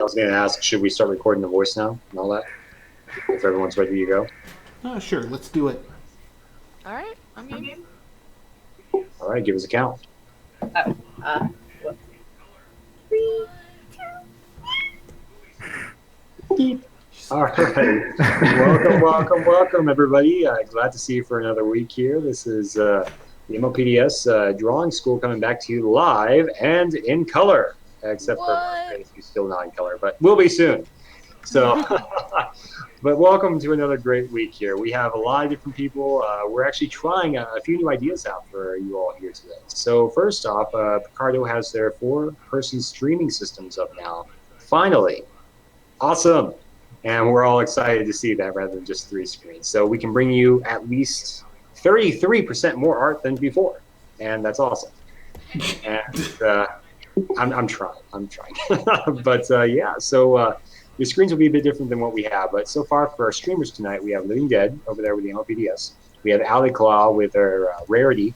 I was going to ask, should we start recording the voice now and all that? If everyone's ready to go. Sure, let's do it. All right, I'm game. All right, give us a count. Oh, what? 3, 2. All right. welcome, everybody. Glad to see you for another week here. This is the MOPDS Drawing School coming back to you live and in color, except for who's still not in color, but will be soon. So, but welcome to another great week here. We have a lot of different people. We're actually trying a few new ideas out for you all here today. So first off, Picardo has their 4-person streaming systems up now. Finally. Awesome. And we're all excited to see that rather than just 3 screens. So we can bring you at least 33% more art than before. And that's awesome. And I'm trying. But yeah, so the screens will be a bit different than what we have. But so far for our streamers tonight, we have Living Dead over there with the MLPDS. We have Ali Claw with her Rarity.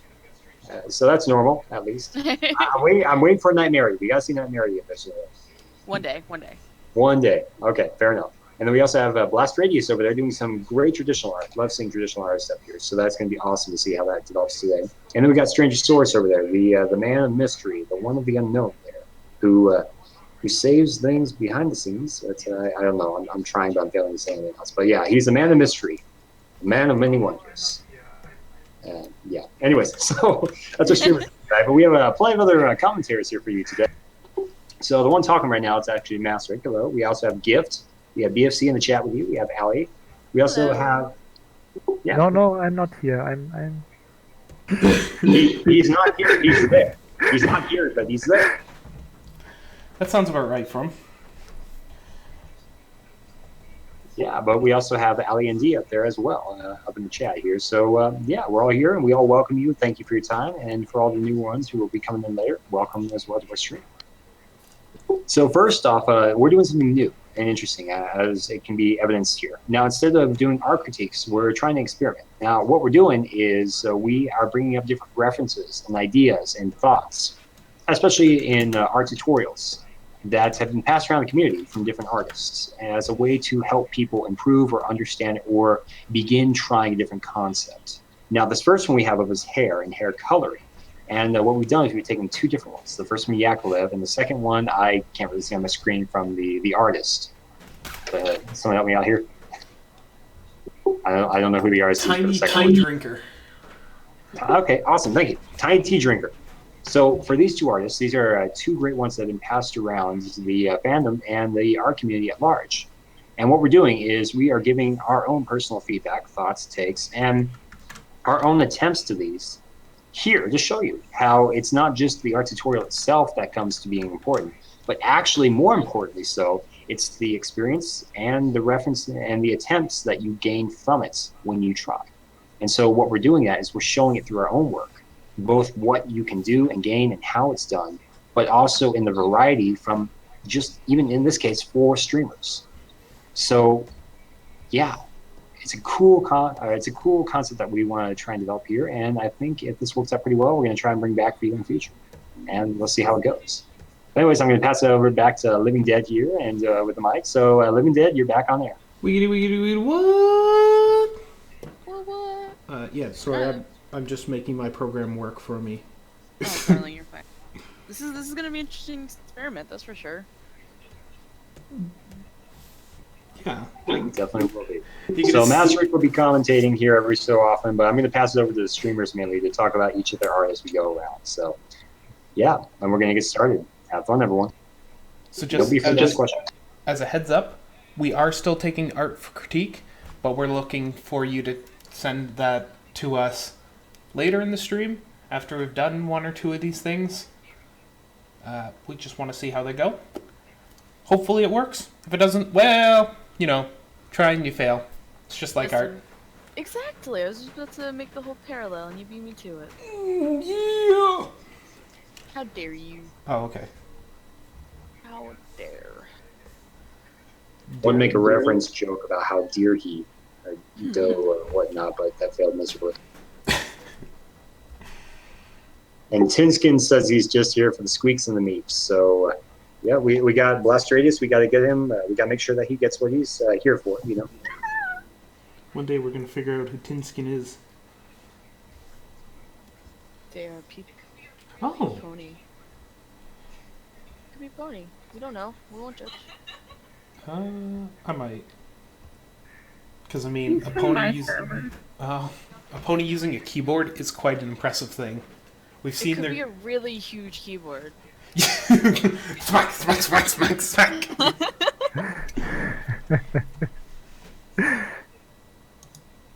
So that's normal, at least. I'm waiting for Nightmare. We got to see Nightmare officially. One day. One day. Okay, fair enough. And then we also have Blast Radius over there doing some great traditional art. Love seeing traditional artists up here. So that's going to be awesome to see how that develops today. And then we got Stranger Source over there, the man of mystery, the one of the unknown there, who saves things behind the scenes. But, I don't know. I'm trying, but I'm failing to say anything else. But yeah, he's the man of mystery, the man of many wonders. Yeah. Anyways, so that's our streamer tonight. But we have plenty of other commentaries here for you today. So the one talking right now, it's actually Master. Hello. We also have Gift. We have BFC in the chat with you. We have Ali. We also have. Yeah. No, I'm not here. I'm. He's not here. He's there. He's not here, but he's there. That sounds about right for him. Yeah, but we also have Ali and D up there as well, up in the chat here. So yeah, we're all here, and we all welcome you. Thank you for your time, and for all the new ones who will be coming in later, welcome as well to our stream. So first off, we're doing something new and interesting, as it can be evidenced here. Now, instead of doing art critiques, we're trying to experiment. Now, what we're doing is we are bringing up different references and ideas and thoughts, especially in art tutorials that have been passed around the community from different artists as a way to help people improve or understand or begin trying a different concept. Now, this first one we have of is hair and hair coloring. And what we've done is we've taken 2 different ones. The first one, Yakolev, and the second one, I can't really see on the screen from the artist. Someone help me out here. I don't know who the artist is. Tiny Tea Drinker. Okay, awesome. Thank you. Tiny Tea Drinker. So for these 2 artists, these are 2 great ones that have been passed around to the fandom and the art community at large. And what we're doing is we are giving our own personal feedback, thoughts, takes, and our own attempts to these here to show you how it's not just the art tutorial itself that comes to being important, but actually more importantly so, it's the experience and the reference and the attempts that you gain from it when you try. And so what we're doing that is we're showing it through our own work, both what you can do and gain and how it's done, but also in the variety from just, even in this case, 4 streamers. So yeah, it's a cool concept that we want to try and develop here, and I think if this works out pretty well, we're going to try and bring back for you in the future, and we'll see how it goes. But anyways, I'm going to pass it over back to Living Dead here and with the mic. So Living Dead, you're back on air. Wiggity, what? What? Yeah, sorry, I'm just making my program work for me. Oh, darling, you're fine. This is going to be an interesting experiment, that's for sure. Yeah. Definitely will be. So Master will be commentating here every so often, but I'm going to pass it over to the streamers mainly to talk about each of their art as we go around. So yeah, and we're going to get started. Have fun, everyone. So just as a heads up, we are still taking art for critique, but we're looking for you to send that to us later in the stream after we've done 1 or 2 of these things. We just want to see how they go. Hopefully it works. If it doesn't, well, try and you fail. It's just like art. Exactly. I was just about to make the whole parallel, and you beat me to it. Yeah. How dare you? Oh, okay. How dare. I want to make a reference joke about how dear he, or doe, or whatnot, but that failed miserably. And Tinskin says he's just here for the squeaks and the meeps. So Yeah, we got Blastradius. We got to get him. We got to make sure that he gets what he's here for. You know. One day we're gonna figure out who Tinskin is. They are people. Oh. Pony. Could be pony. We don't know. We won't judge. I might. Because I mean, a pony using a keyboard is quite an impressive thing. We've seen It could their be a really huge keyboard. smack, smack, smack, smack, smack.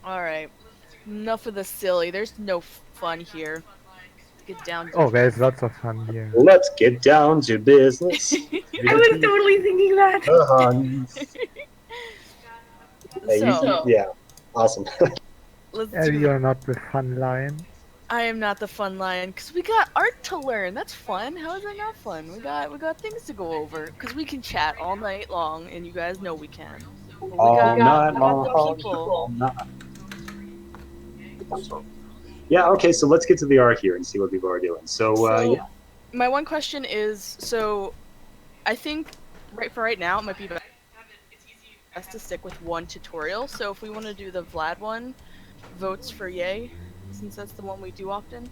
Alright. Enough of the silly. There's no fun here. Get down to Oh, there's lots of fun here. Let's get down to business. I was totally thinking that. Yeah, awesome. Let's Yeah, do you're not the fun lion. I am not the fun lion, because we got art to learn. That's fun. How is that not fun? We got things to go over. Because we can chat all night long, and you guys know we can. But we got the people. Yeah, okay, so let's get to the art here and see what people are doing. So yeah. My one question is, so I think right now it might be best to stick with one tutorial. So if we want to do the Vlad one, votes for yay, since that's the one we do often.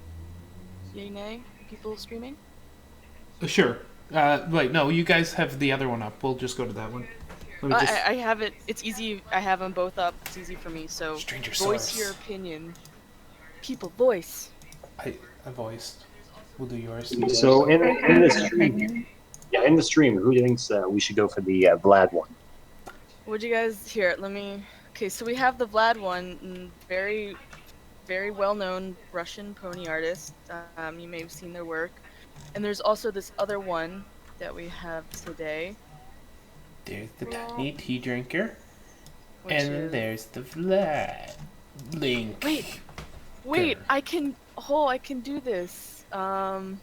Yay, nay, people streaming? Sure. Wait, no, you guys have the other one up. We'll just go to that one. Let me just... I have it. It's easy. I have them both up. It's easy for me. So Stranger voice Source. your opinion. People voice. I voiced. We'll do yours. So in the stream, in the stream, who thinks we should go for the Vlad one? What'd you guys hear? Let me. Okay, so we have the Vlad one, very, very well-known Russian pony artist. You may have seen their work, and there's also this other one that we have today. There's the tiny tea drinker, which and is... there's the Vlad Link. Wait! I can do this. I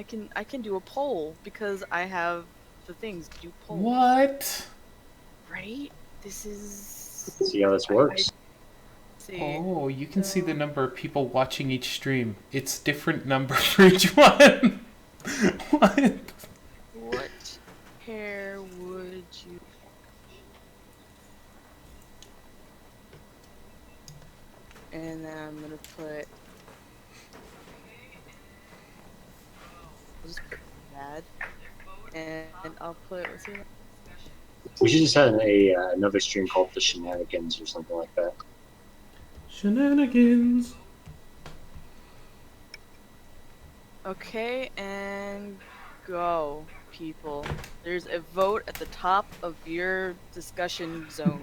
can do a poll because I have the things to do polls. What? Right? This is. Let's see how this works. See. Oh, you can see the number of people watching each stream. It's different number for each one. What? What hair would you? And then I'm gonna put. I'll just put bad, and I'll put. What's it? We should just have another stream called The Shenanigans or something like that. Shenanigans. Okay, and go, people. There's a vote at the top of your discussion zone.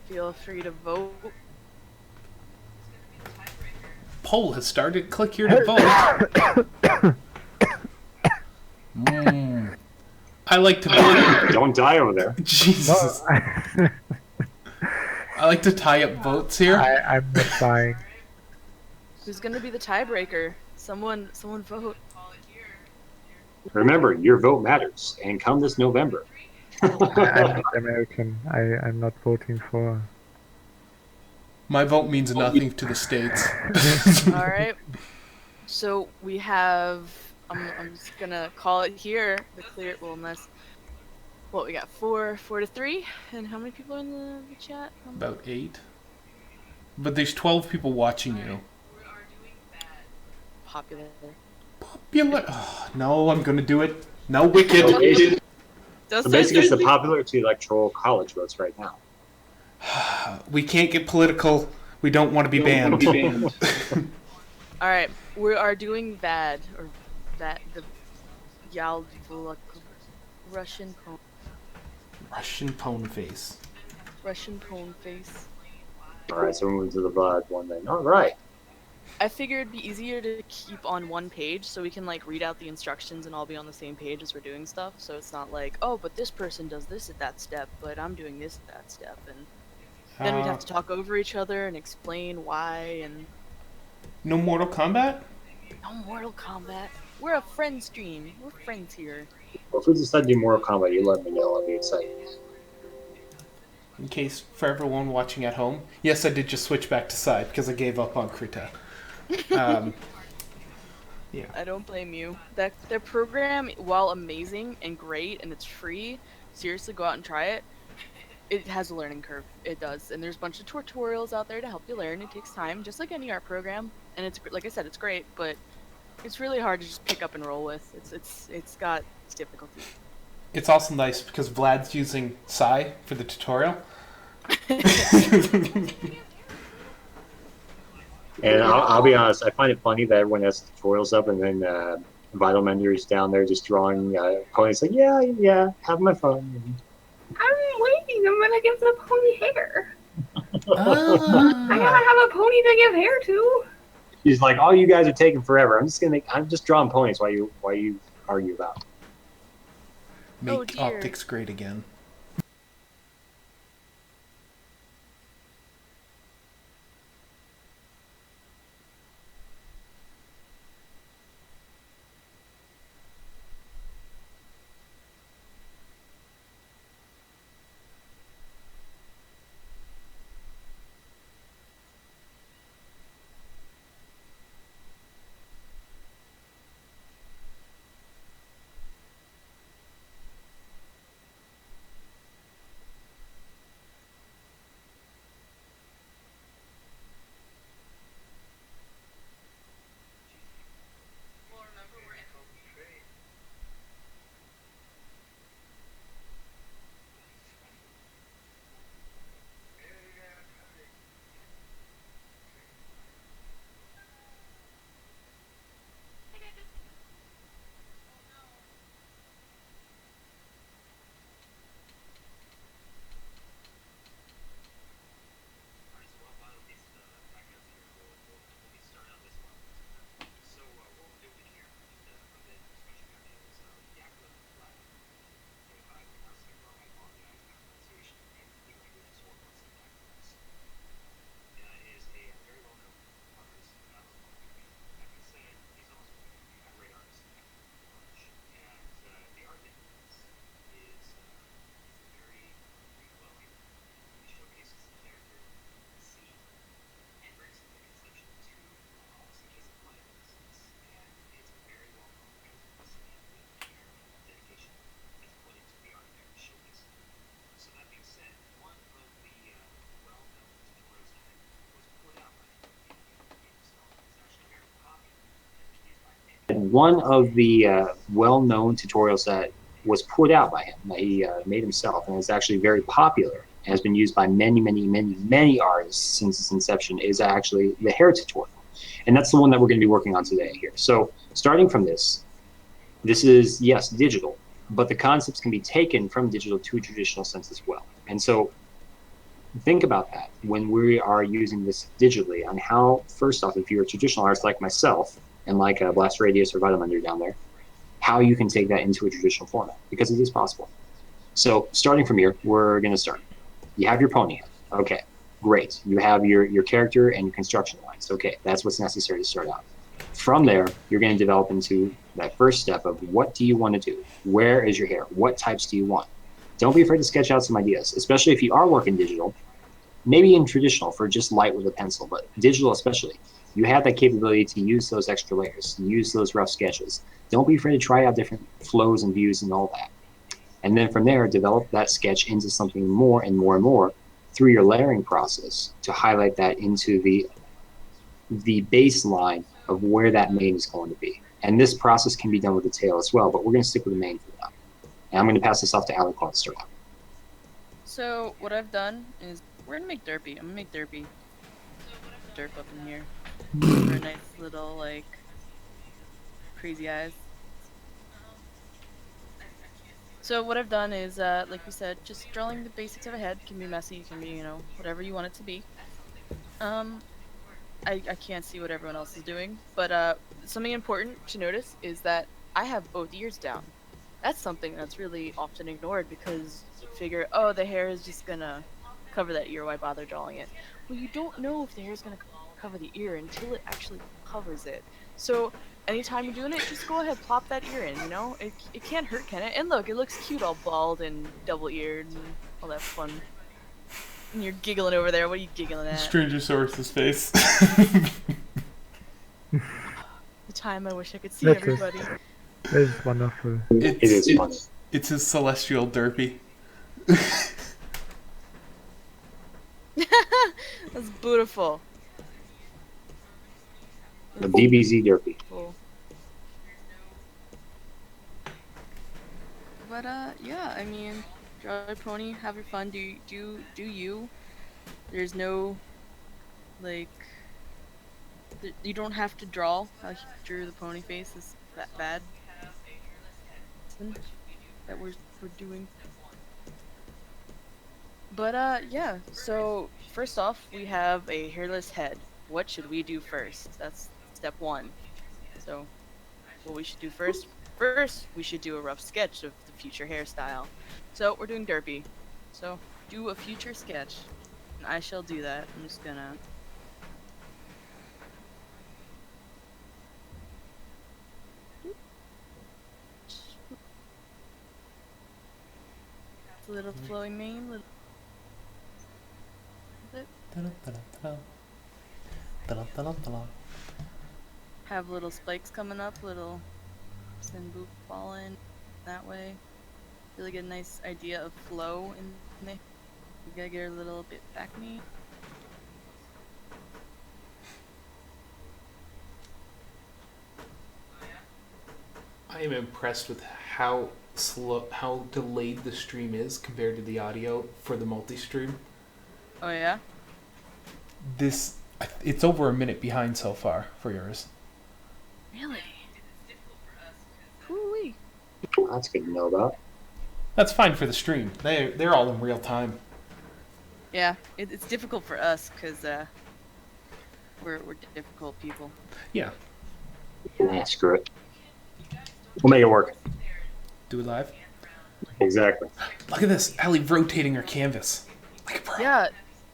Feel free to vote. Poll has started. Click here to vote. I like to vote. Don't die over there. Jesus. No, I like to tie up votes here. I'm not dying. Who's gonna be the tiebreaker? Someone vote. Remember, your vote matters, and come this November. I'm not American. I'm not voting for. My vote means nothing to the States. Alright. So we have. I'm just gonna call it here. The clear. Well, unless. What we got? 4 to 3. And how many people are in the chat? About 8. But there's 12 people watching you. Popular. Popular. Oh, no, I'm gonna do it. No, wicked. So basically, it's the popular to electoral college votes right now. We can't get political. We don't want to be banned. Alright, we are doing bad, or that the Yaldvulak Russian pone. Russian pone face. Russian pone face. Alright, so we're moving to the Vlad one then. Alright. I figured it'd be easier to keep on one page so we can like read out the instructions and all be on the same page as we're doing stuff. So it's not like, oh, but this person does this at that step, but I'm doing this at that step, and then we'd have to talk over each other and explain why. And no Mortal Kombat? no Mortal Kombat. We're a friend stream. We're friends here. Well, if we decide to do Mortal Kombat, you let me know. I'll be excited. In case for everyone watching at home, yes, I did just switch back to side because I gave up on Krita. Yeah. I don't blame you. That their program, while amazing and great and it's free, seriously go out and try it. It has a learning curve. It does, and there's a bunch of tutorials out there to help you learn. It takes time, just like any art program. And it's like I said, it's great, but it's really hard to just pick up and roll with. It's got its difficulty. It's also nice because Vlad's using Psy for the tutorial. And I'll be honest, I find it funny that everyone has tutorials up, and then Vital Mender is down there just drawing ponies. Like, yeah, have my fun. I'm waiting. I'm gonna give the pony hair. Ah. I gotta have a pony to give hair to. He's like, all you guys are taking forever. I'm just drawing ponies while you argue about. Make optics great again. One of the well-known tutorials that was put out by him, that he made himself, and is actually very popular, and has been used by many artists since its inception, is actually the hair tutorial. And that's the one that we're going to be working on today here. So starting from this is, yes, digital, but the concepts can be taken from digital to a traditional sense as well. And so think about that when we are using this digitally, on how, first off, if you're a traditional artist like myself, and like Blast Radius or Vital Mender down there, how you can take that into a traditional format, because it is possible. So starting from here, we're going to start. You have your pony. Okay, great. You have your character and your construction lines. Okay, that's what's necessary to start out. From there, you're going to develop into that first step of what do you want to do? Where is your hair? What types do you want? Don't be afraid to sketch out some ideas, especially if you are working digital, maybe in traditional for just light with a pencil, but digital especially. You have that capability to use those extra layers, to use those rough sketches. Don't be afraid to try out different flows and views and all that. And then from there, develop that sketch into something more and more and more through your layering process to highlight that into the baseline of where that mane is going to be. And this process can be done with the tail as well, but we're going to stick with the mane for now. And I'm going to pass this off to Alec to start out. So what I've done is we're going to make Derpy. I'm going to make Derpy. Derp up in here. For a nice little, like, crazy eyes. So what I've done is, like we said, just drawing the basics of a head. Can be messy, can be, you know, whatever you want it to be. I can't see what everyone else is doing, but something important to notice is that I have both ears down. That's something that's really often ignored because you figure, oh, the hair is just gonna cover that ear, why bother drawing it? Well, you don't know if the hair is gonna cover the ear until it actually covers it. So anytime you're doing it, just go ahead, plop that ear in, you know? It can't hurt, can it? And look, it looks cute all bald and double-eared and all that fun. And you're giggling over there. What are you giggling at? Stranger Source's face. the time I wish I could see That everybody. is wonderful. It is funny. It's his celestial derpy. That's beautiful. The DBZ Derpy. Cool. But yeah, I mean, draw a pony, have your fun, do you. There's no, like, you don't have to draw how he drew the pony face. Is that bad? That we're doing. But yeah. So first off, we have a hairless head. What should we do first? That's step one. So, what we should do first? First, we should do a rough sketch of the future hairstyle. So we're doing derpy. So do a future sketch. And I shall do that. I'm just gonna. It's a little flowing mane. Little... Have little spikes coming up, little boop falling that way. Really get a nice idea of flow in there. We gotta get a little bit back knee. I am impressed with how delayed the stream is compared to the audio for the multi-stream. Oh yeah? It's over a minute behind so far for yours. Really? Ooh-wee. That's good to know about. That's fine for the stream. They're all in real time. Yeah, it's difficult for us because we're difficult people. Yeah. Yeah, screw it. We'll make it work. Do it live. Exactly. Look at this, Ellie rotating her canvas. Like a pro. Yeah,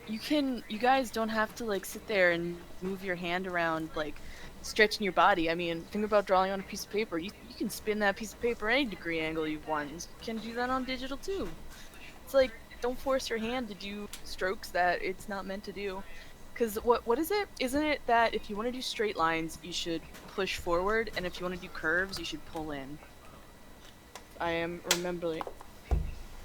you guys don't have to like sit there and move your hand around like stretching your body. I mean, think about drawing on a piece of paper. You can spin that piece of paper any degree angle you want. You can do that on digital too. It's like, don't force your hand to do strokes that it's not meant to do. Because what is it? Isn't it that if you want to do straight lines, you should push forward, and if you want to do curves, you should pull in? I am remembering.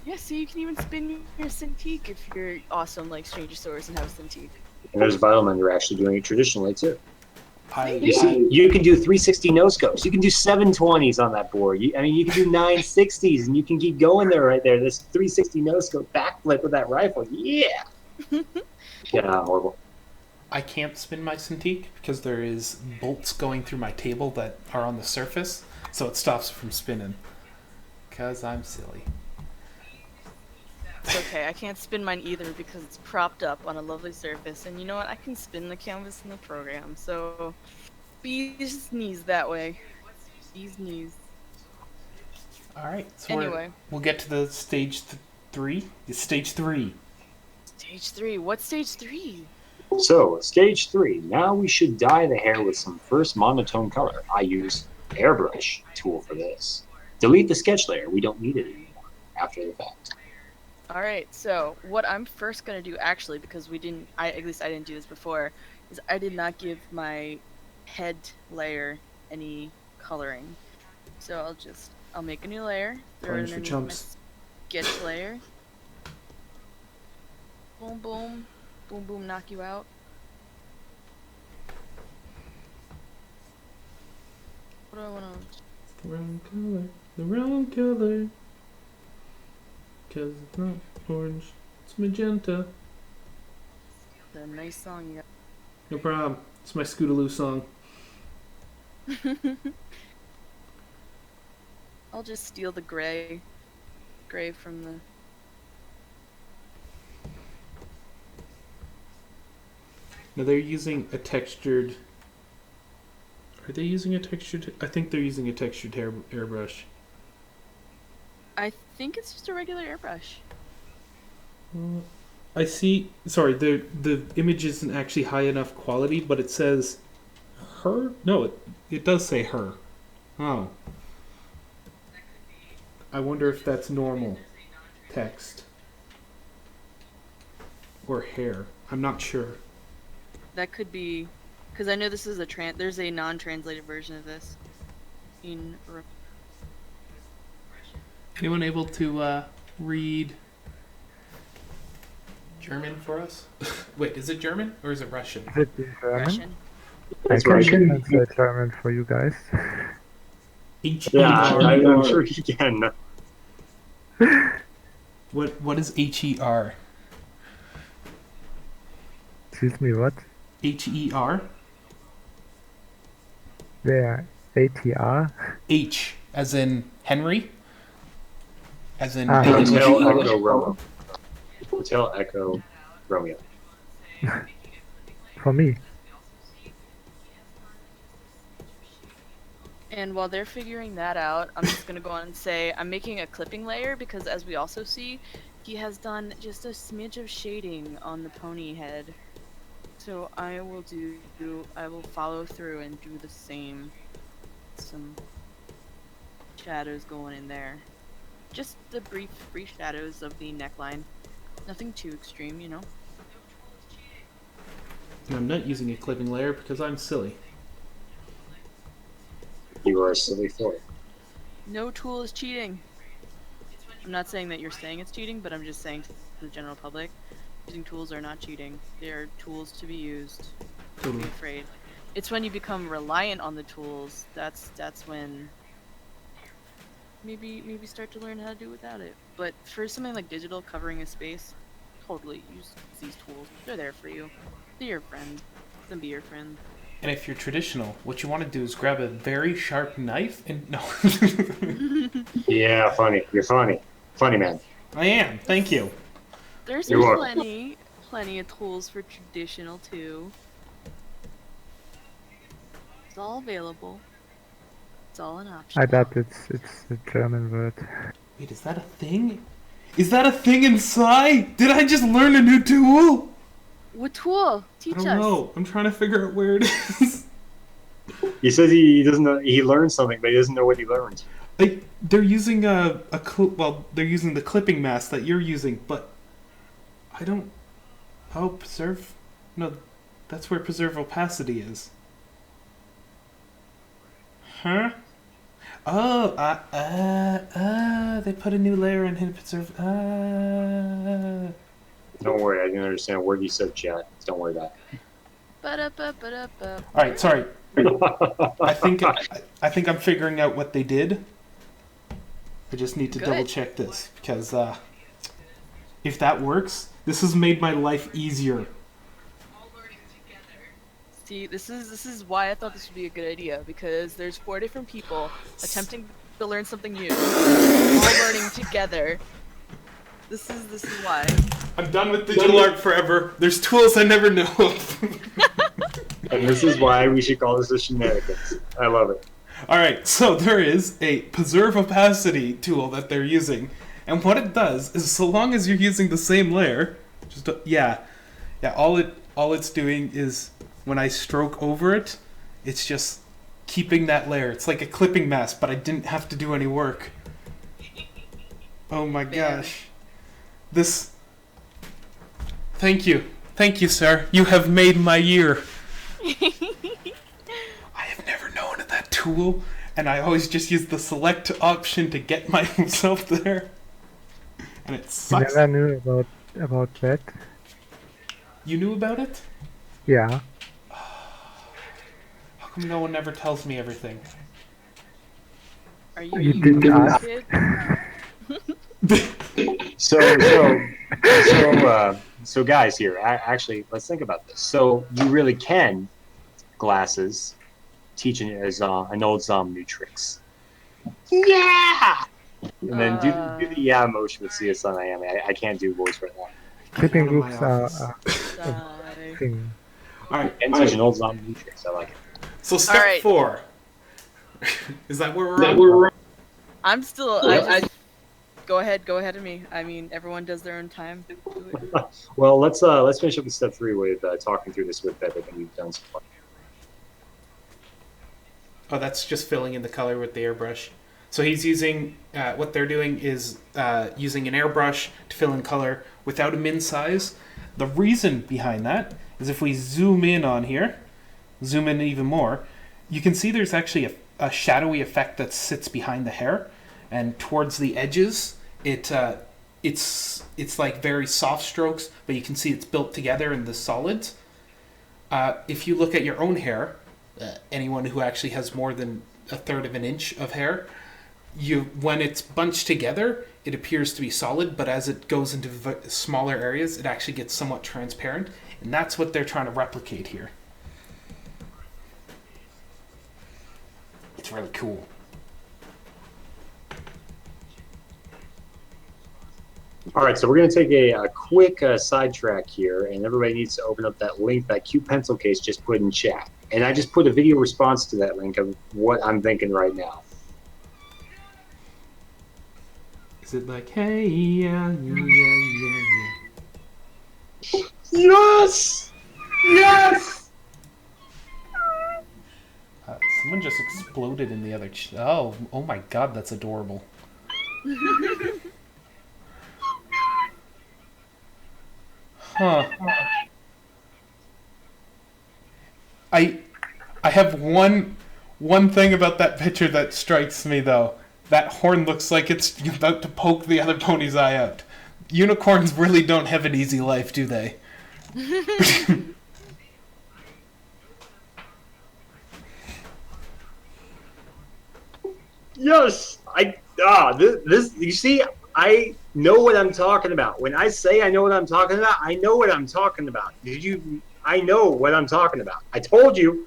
Yeah, see, you can even spin your Cintiq if you're awesome like Stranger Source and have a Cintiq. And there's Vitalmen who are actually doing it traditionally too. I You see, you can do 360 no scopes. You can do 720s on that board. You can do 960s, and you can keep going there right there. This 360 no scope backflip with that rifle. Yeah. Yeah, horrible. I can't spin my Cintiq because there is bolts going through my table that are on the surface, so it stops from spinning. Because I'm silly. It's okay, I can't spin mine either because it's propped up on a lovely surface, and you know what? I can spin the canvas in the program, so bees knees that way. Bees knees. Alright, so Anyway. we'll get to the stage 3. It's stage 3. Stage 3. What's stage 3? So, stage 3. Now we should dye the hair with some first monotone color. I use airbrush tool for this. Delete the sketch layer. We don't need it anymore after the fact. Alright, so what I'm first gonna do actually, because at least I didn't do this before, is I did not give my head layer any coloring. So I'll make a new layer, throw it Orange for underneath chumps. my sketch layer. Boom, boom. Boom, boom, knock you out. What do I want to... The wrong color. Because it's not orange, it's magenta. The nice song you No problem. It's my Scootaloo song. got. I'll just steal the gray from the... Now they're using a textured... Are they using a textured... I think they're using a textured airbrush. I think it's just a regular airbrush. I see... Sorry, the image isn't actually high enough quality, but it says... Her? No, it does say her. Oh. I wonder if that's normal text. Or hair. I'm not sure. That could be Because I know this is there's a non-translated version of this. Anyone able to read German for us? Wait, is it German or is it Russian? Is it in German? Russian. I It's can Russian. translate German for you guys. Yeah, I'm sure he can. What is HER? Excuse me, what? HER? There, ATR. H as in Henry? As in Hotel Echo Romeo. Hotel Echo Romeo. For me. And while they're figuring that out, I'm just gonna go on and say I'm making a clipping layer because, as we also see, he has done just a smidge of shading on the pony head. So I will follow through and do the same. Some shadows going in there. Just the brief shadows of the neckline. Nothing too extreme, you know. I'm not using a clipping layer because I'm silly. You are silly for it. No tool is cheating. I'm not saying that you're saying it's cheating, but I'm just saying to the general public, using tools are not cheating. They are tools to be used. Don't be afraid. It's when you become reliant on the tools that's when maybe start to learn how to do without it. But for something like digital covering a space, totally use these tools. They're there for you. They're your friend. Let them be your friend. And if you're traditional, what you want to do is grab a very sharp knife and no. Yeah, funny. You're funny. Funny man. I am. Thank you. There's You're plenty of tools for traditional too. It's all available. It's all an option. I thought it's a German word. Wait, is that a thing? Is that a thing inside? Did I just learn a new tool? What tool? Teach I us. don't know. I'm trying to figure out where it is. He says he doesn't know. He learned something, but he doesn't know what he learned. They're using they're using the clipping mask that you're using, but I don't. Oh, preserve. No, that's where preserve opacity is. Huh? Oh, they put a new layer in here to preserve. Don't worry, I didn't understand a word you said, chat. Don't worry about Ba-da-ba-ba-da-ba. All right, sorry. it. I think I'm figuring out what they did. I just need to Good. double check this because if that works, this has made my life easier. See, this is why I thought this would be a good idea, because there's 4 different people attempting to learn something new, all learning together. This is why. I'm done with digital art forever. There's tools I never know of. And this is why we should call this a shenanigans. I love it. All right, so there is a preserve opacity tool that they're using, and what it does is, so long as you're using the same layer, just all it's doing is when I stroke over it, it's just keeping that layer. It's like a clipping mask, but I didn't have to do any work. Oh my gosh, this. Thank you, sir. You have made my year. I have never known of that tool, and I always just use the select option to get myself there. And it I sucks. never knew about that. You knew about it? Yeah. How come no one ever tells me everything? Are you You even didn't a ask. kid? So guys here, actually, let's think about this. So you really can, glasses, teach an old new tricks. Yeah! And then do the yeah motion with CSI Miami. I can't do voice right now. Clipping Out of my groups are office. Die. thing. Alright, And teach an old new tricks. I like it. so step Alright. 4. Is that where we're at? I'm still. Go ahead of me. I mean, everyone does their own time. Do it. Well, let's finish up with step 3 with talking through this with everything we've done so far. Oh, that's just filling in the color with the airbrush. So he's using, what they're doing is using an airbrush to fill in color without a min size. The reason behind that is if we zoom in on here, zoom in even more, you can see there's actually a shadowy effect that sits behind the hair, and towards the edges, it's like very soft strokes, but you can see it's built together in the solids. If you look at your own hair, anyone who actually has more than a third of an inch of hair, when it's bunched together, it appears to be solid, but as it goes into smaller areas, it actually gets somewhat transparent, and that's what they're trying to replicate here. It's really cool. All right, so we're going to take a quick sidetrack here, and everybody needs to open up that link that Cute Pencil Case just put in chat. And I just put a video response to that link of what I'm thinking right now. Is it like, hey, yeah, yeah. Yes! Yes! Someone just exploded in the other... oh my god, that's adorable. Huh. I have one thing about that picture that strikes me, though. That horn looks like it's about to poke the other pony's eye out. Unicorns really don't have an easy life, do they? Yes! This you see, I know what I'm talking about. When I say I know what I'm talking about, I know what I'm talking about. I know what I'm talking about. I told you.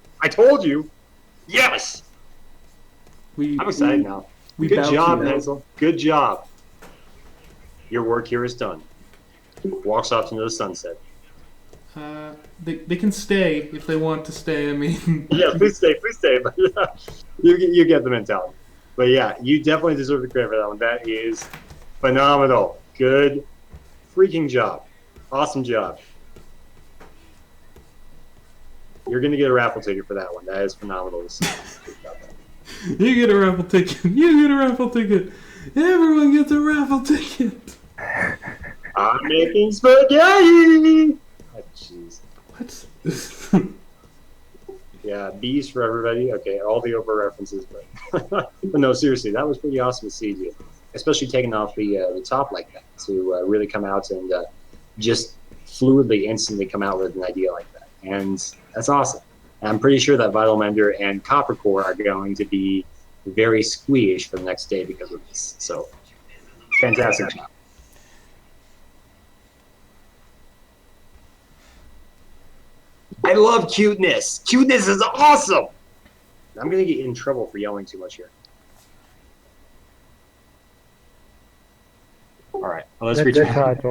Yes! I'm excited now. Good job, Hansel. Good job. Your work here is done. Walks off into the sunset. They can stay if they want to stay. I mean, Yeah, please stay. But you get the mentality. But yeah, you definitely deserve the credit for that one. That is phenomenal. Good freaking job. Awesome job. You're going to get a raffle ticket for that one. That is phenomenal to see. you get a raffle ticket. You get a raffle ticket. Everyone gets a raffle ticket. I'm making spaghetti. Oh, jeez. What? Yeah, bees for everybody. Okay, all the over references, but no, seriously, that was pretty awesome to see you, especially taking off the top like that to really come out and just fluidly, instantly come out with an idea like that, and that's awesome. And I'm pretty sure that Vital Mender and Copper Core are going to be very squeamish for the next day because of this. So, fantastic job. I love cuteness. Cuteness is awesome. I'm going to get in trouble for yelling too much here. All right. Well, let's reach out.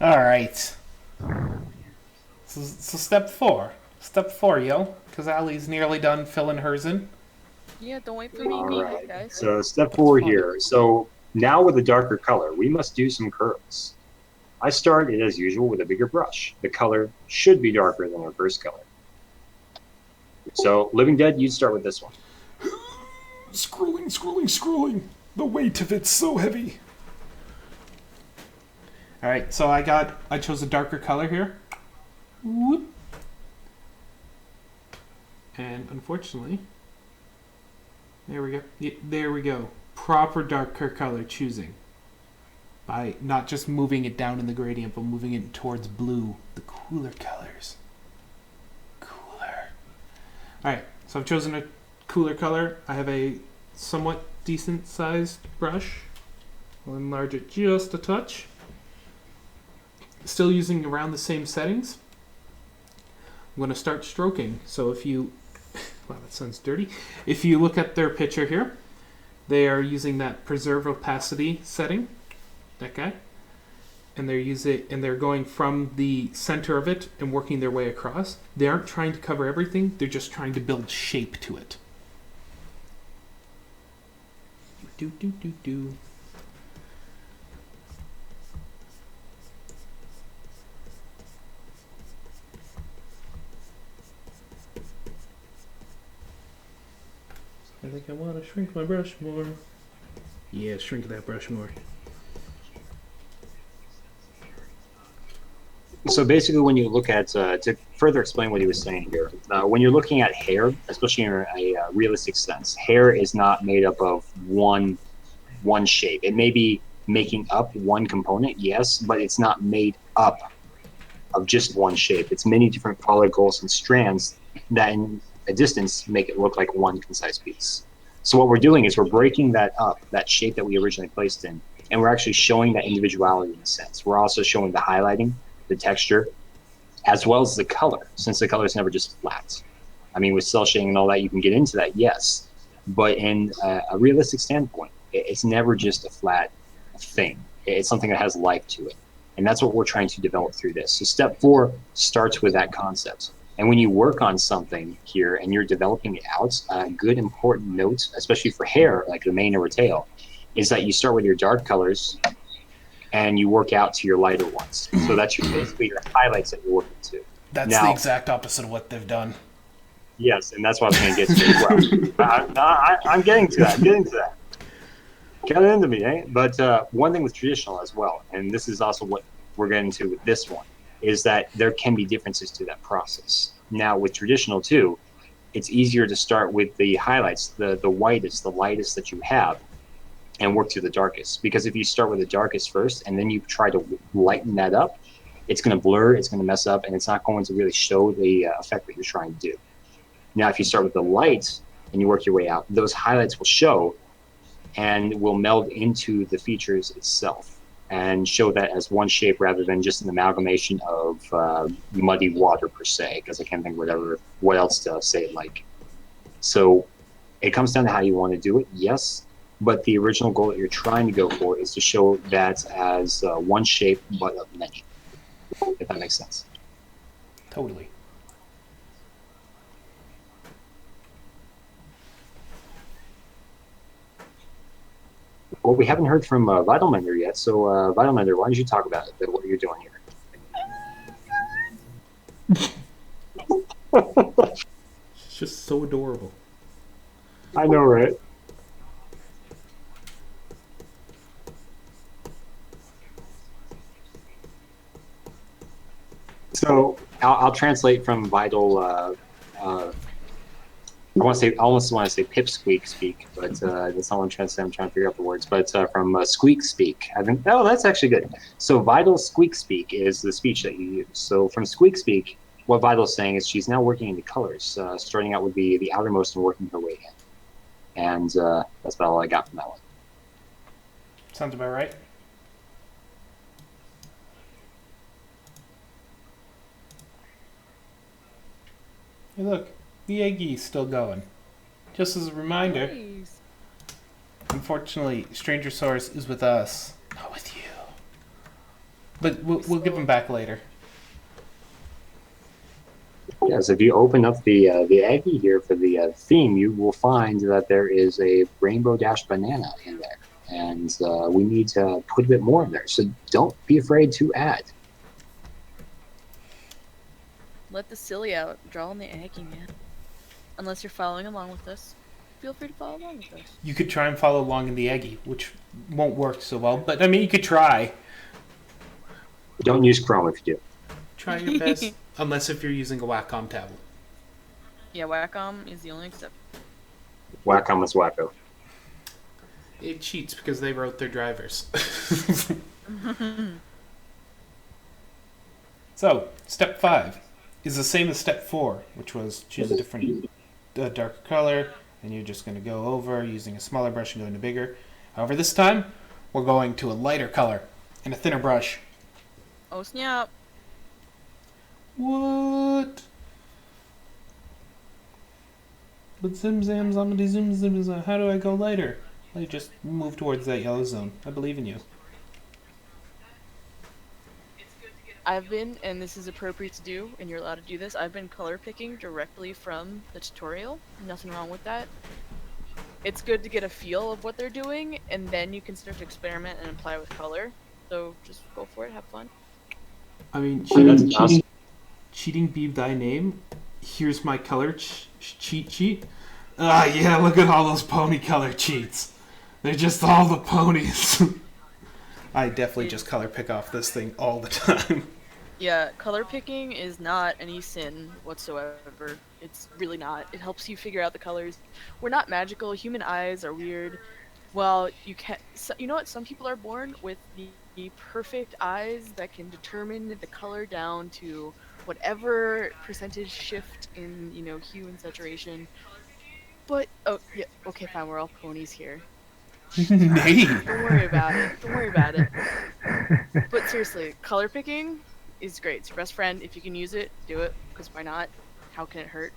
All right. So step 4. Step 4, yo. Because Allie's nearly done filling hers in. Yeah, don't wait for me, Right. guys. So step 4 here. So now with a darker color, we must do some curls. I started, as usual, with a bigger brush. The color should be darker than our first color. So, Living Dead, you'd start with this one. Scrolling. The weight of it's so heavy. Alright, so I chose a darker color here. Whoop. And unfortunately, there we go. Proper darker color choosing. By not just moving it down in the gradient, but moving it towards blue, the cooler colors. Cooler. Alright, so I've chosen a cooler color. I have a somewhat decent sized brush. I'll enlarge it just a touch. Still using around the same settings. I'm going to start stroking. So if you... wow, that sounds dirty. If you look at their picture here, they are using that preserve opacity setting. That guy, and they're going from the center of it and working their way across. They aren't trying to cover everything, they're just trying to build shape to it. Do. I think I want to shrink my brush more. Yeah, shrink that brush more. So basically, when you look at, to further explain what he was saying here, when you're looking at hair, especially in a realistic sense, hair is not made up of one shape. It may be making up one component, yes, but it's not made up of just one shape. It's many different follicles and strands that in a distance make it look like one concise piece. So what we're doing is we're breaking that up, that shape that we originally placed in, and we're actually showing that individuality in a sense. We're also showing the highlighting, the texture, as well as the color, since the color is never just flat. I mean, with cell shading and all that, you can get into that, yes, but in a realistic standpoint, it's never just a flat thing. It's something that has life to it. And that's what we're trying to develop through this. So step 4 starts with that concept. And when you work on something here and you're developing it out, a good important note, especially for hair, like the mane or a tail, is that you start with your dark colors and you work out to your lighter ones. So that's basically your highlights that you're working to. That's the exact opposite of what they've done. Yes, and that's what I was going to get to as well. I'm getting to that. Get into me, eh? But one thing with traditional as well, and this is also what we're getting to with this one, is that there can be differences to that process. Now, with traditional too, it's easier to start with the highlights, the whitest, the lightest that you have, and work through the darkest. Because if you start with the darkest first, and then you try to lighten that up, it's going to blur, it's going to mess up, and it's not going to really show the effect that you're trying to do. Now, if you start with the light and you work your way out, those highlights will show and will meld into the features itself and show that as one shape rather than just an amalgamation of muddy water per se, because I can't think what else to say it like. So it comes down to how you want to do it, yes, but the original goal that you're trying to go for is to show that as one shape but of many, if that makes sense. Totally. Well, we haven't heard from Vitalmender yet, so Vitalmender, why don't you talk about it, what you're doing here? It's just so adorable. I know, right? So I'll translate from Vital. I almost want to say pipsqueak speak, but that's not what I'm trying to say. I'm trying to figure out the words. But from squeak speak, I think, oh, that's actually good. So Vital squeak speak is the speech that you use. So from squeak speak, what Vital's saying is she's now working into colors, starting out with the outermost and working her way in. And that's about all I got from that one. Sounds about right. Hey, look. The Aggie's still going. Just as a reminder, Nice. Unfortunately, Strangersaurus is with us, not with you. But we'll give him back later. Yes, if you open up the Aggie here for the theme, you will find that there is a Rainbow Dash banana in there. And we need to put a bit more in there. So don't be afraid to add. Let the silly out. Draw on the Aggie, man. Unless you're following along with us, feel free to follow along with us. You could try and follow along in the Aggie, which won't work so well. But, I mean, you could try. Don't use Chrome if you do. Try your best. Unless if you're using a Wacom tablet. Yeah, Wacom is the only exception. Wacom is wacko. It cheats because they wrote their drivers. So, step 5 is the same as step 4, which was choose a different darker color, and you're just going to go over using a smaller brush and go into bigger. However, this time, we're going to a lighter color and a thinner brush. Oh, snap. What? But zim-zam, zombie zim-zim, how do I go lighter? I just move towards that yellow zone. I believe in you. I've been, and this is appropriate to do, and you're allowed to do this, I've been color picking directly from the tutorial. Nothing wrong with that. It's good to get a feel of what they're doing, and then you can start to experiment and apply with color. So just go for it, have fun. I mean, cheating be thy name. Here's my color cheat sheet. Ah, yeah, look at all those pony color cheats. They're just all the ponies. I definitely just color pick off this thing all the time. Yeah, color picking is not any sin whatsoever. It's really not. It helps you figure out the colors. We're not magical. Human eyes are weird. Well, you can. So, you know what? Some people are born with the perfect eyes that can determine the color down to whatever percentage shift in hue and saturation. But oh yeah, okay, fine. We're all ponies here. Nay. Don't worry about it. Don't worry about it. But seriously, color picking is great. It's your best friend. If you can use it, do it. Because why not? How can it hurt?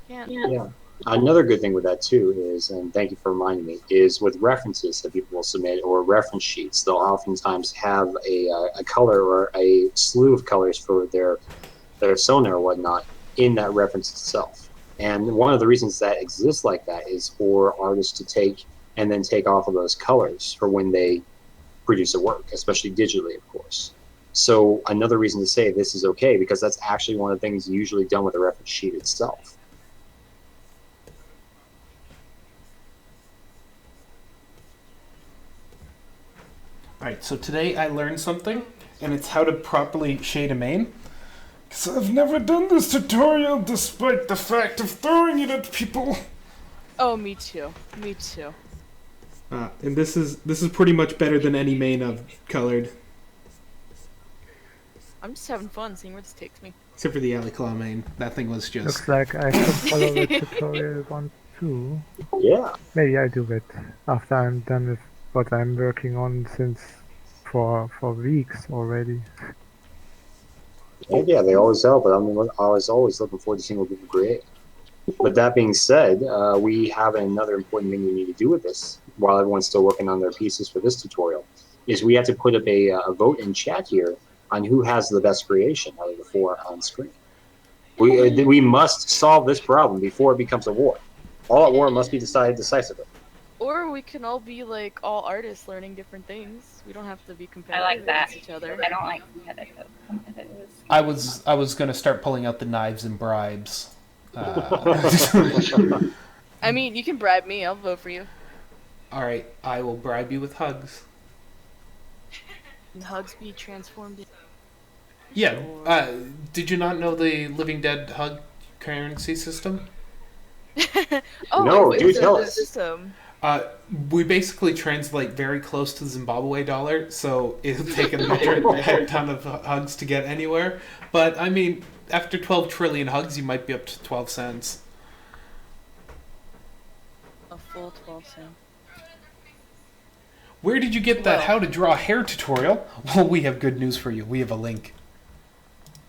Can't. Yeah. Another good thing with that too is, and thank you for reminding me, is with references that people will submit or reference sheets. They'll oftentimes have a color or a slew of colors for their sonar or whatnot in that reference itself. And one of the reasons that exists like that is for artists to take and then take off of those colors for when they produce a work, especially digitally, of course. So another reason to say this is okay, because that's actually one of the things usually done with the reference sheet itself. Alright, so today I learned something, and it's how to properly shade a main. Because I've never done this tutorial despite the fact of throwing it at people. Oh, me too. Me too. And this is pretty much better than any main I've colored. I'm just having fun seeing where this takes me. Except for the Alley Claw main. That thing was just... Looks like I should follow the tutorial one too. Yeah. Maybe I do it after I'm done with what I'm working on since for weeks already. Yeah, they always help, but I was always looking forward to seeing what people create. But that being said, we have another important thing we need to do with this while everyone's still working on their pieces for this tutorial, is we have to put up a vote in chat here on who has the best creation out of the four on screen. We must solve this problem before it becomes a war. All at war must be decided decisively. Or we can all be like all artists learning different things. We don't have to be competitive I like that. against each other. I don't like competitive. I was gonna start pulling out the knives and bribes. I mean, you can bribe me. I'll vote for you. Alright, I will bribe you with hugs. And hugs be transformed in... Yeah, did you not know the Living Dead hug currency system? Oh, No, it do was tell a us. system. We basically translate very close to the Zimbabwe dollar, so it'll take a ton of hugs to get anywhere. But, I mean, after 12 trillion hugs, you might be up to 12 cents. A full 12 cent. Where did you get that how to draw hair tutorial? Well, we have good news for you. We have a link.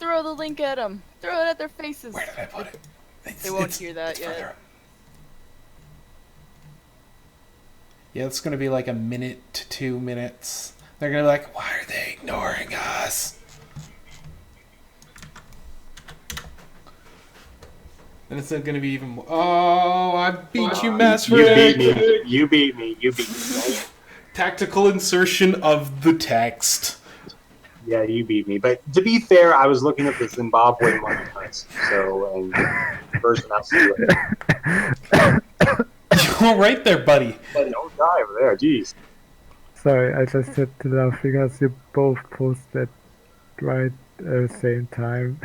Throw the link at them. Throw it at their faces. Where did I put it? They won't hear that yet. Yeah, it's going to be like a minute to 2 minutes. They're going to be like, why are they ignoring us? And it's going to be even more. Oh, I beat you, Mass Rick. You beat me. Tactical insertion of the text. Yeah, you beat me. But to be fair, I was looking at the Zimbabwe money price. So, and first and absolutely. You're right there, buddy. Don't die over there, jeez. Sorry, I just had to laugh because you both posted right at the same time.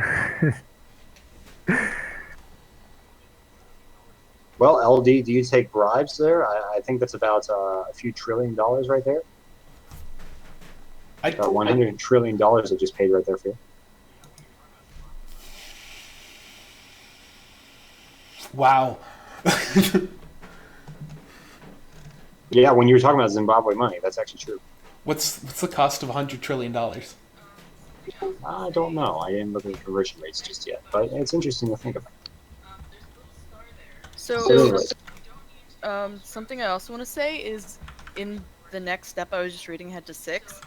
Well, LD, do you take bribes there? I think that's about a few $1 trillion right there. About $100 trillion I just paid right there for you. Wow. Yeah, when you were talking about Zimbabwe money, that's actually true. What's the cost of $100 trillion? I don't know. I didn't look at the conversion rates just yet, but it's interesting to think about. So, something I also want to say is in the next step I was just reading ahead to 6,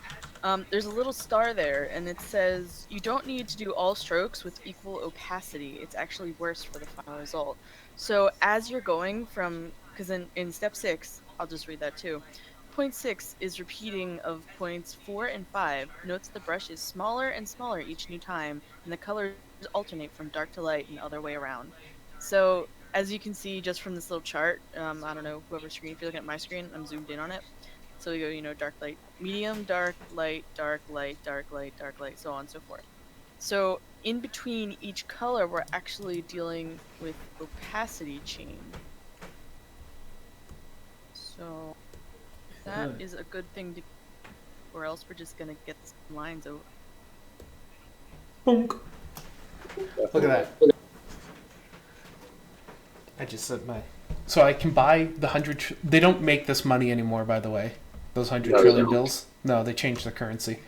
there's a little star there, and it says you don't need to do all strokes with equal opacity. It's actually worse for the final result. So as you're going from, because in step 6, I'll just read that too. Point 6 is repeating of points 4 and 5. Notes the brush is smaller and smaller each new time, and the colors alternate from dark to light and the other way around. So as you can see just from this little chart, I don't know whoever's screen, if you're looking at my screen, I'm zoomed in on it. So we go, dark, light, medium, dark, light, dark, light, dark, light, dark, light, so on and so forth. So in between each color, we're actually dealing with opacity change. So that is a good thing to, or else we're just gonna get some lines over. Bonk. Look at that. I just said my. So I can buy the 100. They don't make this money anymore, by the way. Those 100 trillion bills. No, they changed the currency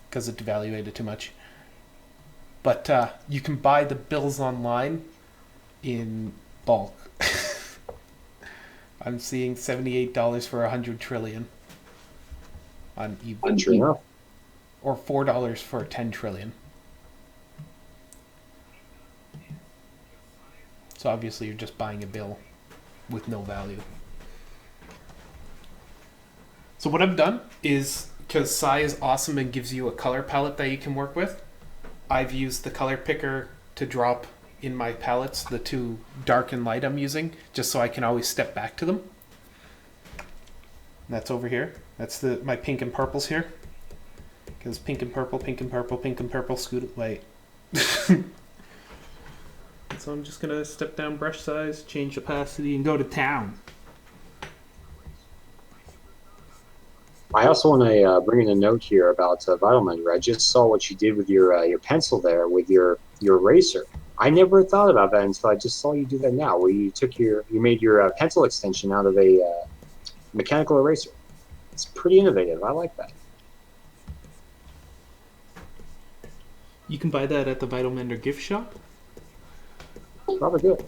because it devaluated too much. But you can buy the bills online in bulk. I'm seeing $78 for 100 trillion on eBay. Or $4 for 10 trillion. So obviously you're just buying a bill with no value. So what I've done is, because Sai is awesome and gives you a color palette that you can work with, I've used the color picker to drop in my palettes the two dark and light I'm using, just so I can always step back to them. And that's over here. That's my pink and purples here. Because pink and purple, pink and purple, pink and purple, scoot away. So I'm just going to step down brush size, change opacity, and go to town. I also want to bring in a note here about Vitalmender. I just saw what you did with your pencil there with your eraser. I never thought about that until I just saw you do that now, where you took you made your pencil extension out of a mechanical eraser. It's pretty innovative. I like that. You can buy that at the Vitalmender gift shop. Probably good.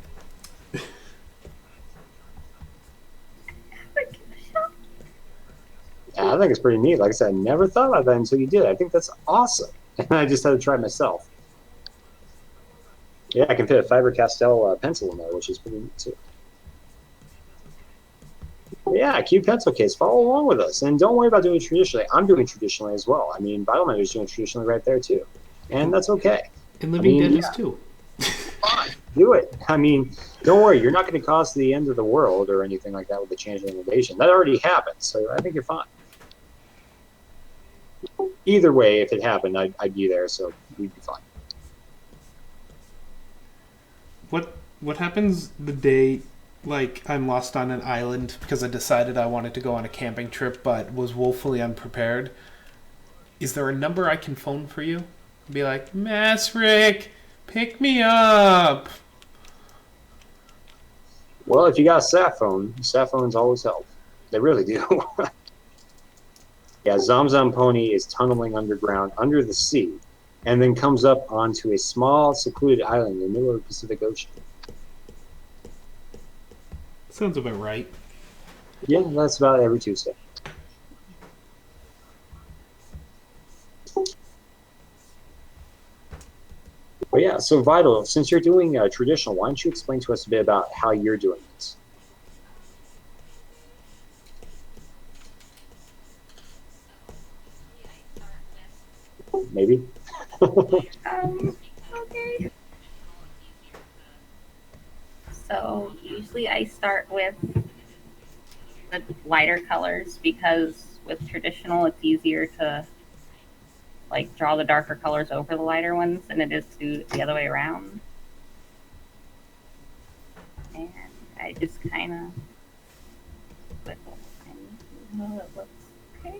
Yeah, I think it's pretty neat. Like I said, I never thought about that until you did. I think that's awesome. And I just had to try it myself. Yeah, I can fit a Faber-Castell pencil in there, which is pretty neat too. Yeah, Cube pencil case. Follow along with us. And don't worry about doing it traditionally. I'm doing it traditionally as well. I mean, Vitalmender is doing it traditionally right there too. And that's okay. And Living Dead is too. Fine. Do it. I mean, don't worry. You're not going to cause the end of the world or anything like that with the change in innovation. That already happened, so I think you're fine. Either way, if it happened, I'd be there, so we'd be fine. What happens the day, like, I'm lost on an island because I decided I wanted to go on a camping trip but was woefully unprepared? Is there a number I can phone for you? Be like, Masrick, pick me up. Well, if you got a sat phones always help. They really do. Yeah, Zamzam Pony is tunneling underground under the sea and then comes up onto a small secluded island in the middle of the Pacific Ocean. Sounds about right. Yeah, that's about every Tuesday. But yeah, so Vital, since you're doing traditional, why don't you explain to us a bit about how you're doing this? Maybe. Okay. So usually I start with the lighter colors because with traditional it's easier to like draw the darker colors over the lighter ones than it is to do the other way around. And I just kind of whittle and know it looks okay.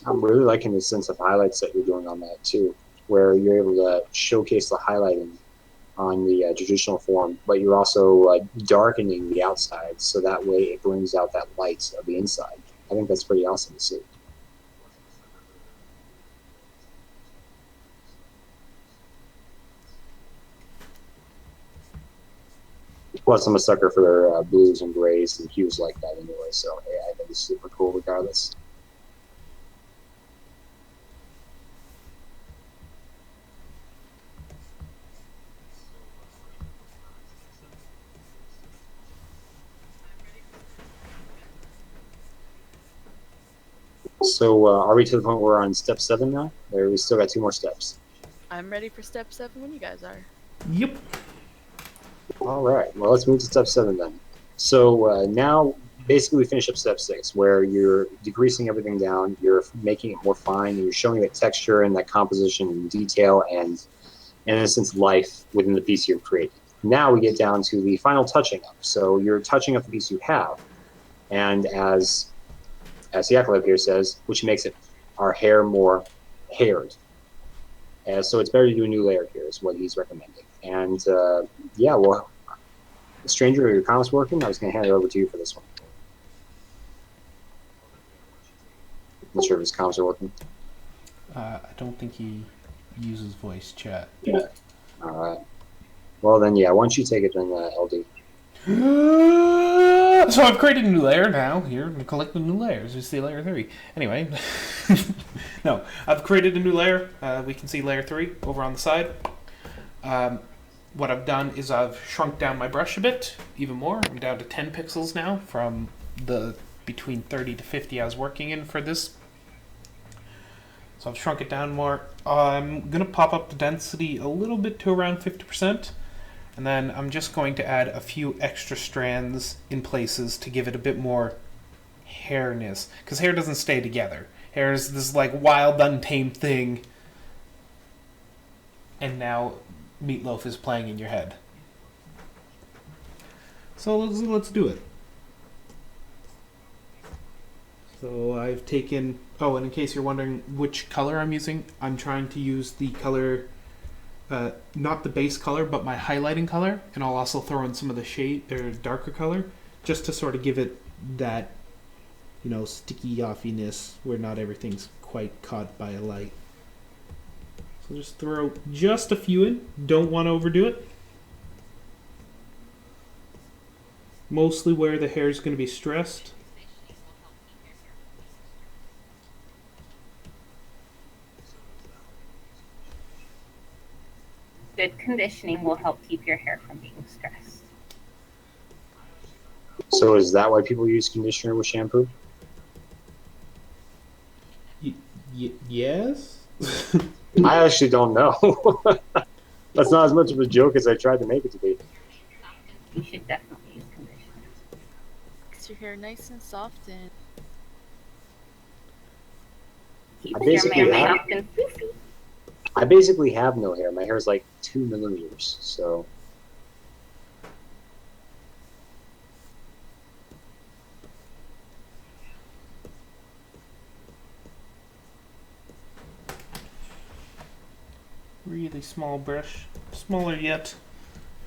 I'm really liking the sense of highlights that you're doing on that too, where you're able to showcase the highlighting on the traditional form, but you're also darkening the outside so that way it brings out that light of the inside. I think that's pretty awesome to see. Plus, I'm a sucker for blues and grays and hues like that anyway, so yeah, I think it's super cool regardless. So are we to the point where we're on step 7 now? Or we still got 2 more steps? I'm ready for step 7 when you guys are. Yep. All right. Well, let's move to step 7 then. So now, basically, we finish up step 6, where you're degreasing everything down, you're making it more fine, and you're showing that texture and that composition and detail and, in a sense, life within the piece you've created. Now we get down to the final touching up. So you're touching up the piece you have, and as the acolyte here says, which makes it our hair more haired. So it's better to do a new layer here, is what he's recommending. And yeah, well, Stranger, are your comments working? I was going to hand it over to you for this one. Not sure if his comments are working. I don't think he uses voice chat. Yeah. All right. Well, then, yeah, why don't you take it then, LD? So I've created a new layer now. Here, I'm collecting new layers. We see layer 3. Anyway, no, I've created a new layer. We can see layer 3 over on the side. What I've done is I've shrunk down my brush a bit, even more. I'm down to 10 pixels now from the between 30 to 50 I was working in for this. So I've shrunk it down more. I'm going to pop up the density a little bit to around 50%. And then I'm just going to add a few extra strands in places to give it a bit more hairness. Because hair doesn't stay together. Hair is this like wild, untamed thing. And now Meatloaf is playing in your head. So let's do it. So I've taken... Oh, and in case you're wondering which color I'm using, I'm trying to use the color... not the base color, but my highlighting color, and I'll also throw in some of the shade or darker color, just to sort of give it that, sticky offiness where not everything's quite caught by a light. So just throw just a few in. Don't want to overdo it. Mostly where the hair is going to be stressed. Good conditioning will help keep your hair from being stressed. So is that why people use conditioner with shampoo? Yes? I actually don't know. That's not as much of a joke as I tried to make it to be. You should definitely use conditioner. Makes your hair nice and soft and Keeps your man soft and poofy. I basically have no hair. My hair is like 2 millimeters, so... Really small brush. Smaller yet.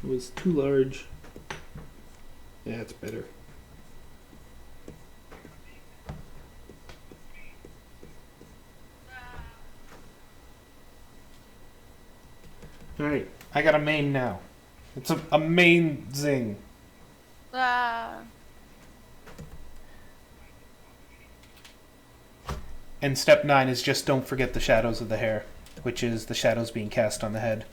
It was too large. Yeah, it's better. Alright, I got a mane now. It's amazing. And step 9 is just don't forget the shadows of the hair, which is the shadows being cast on the head.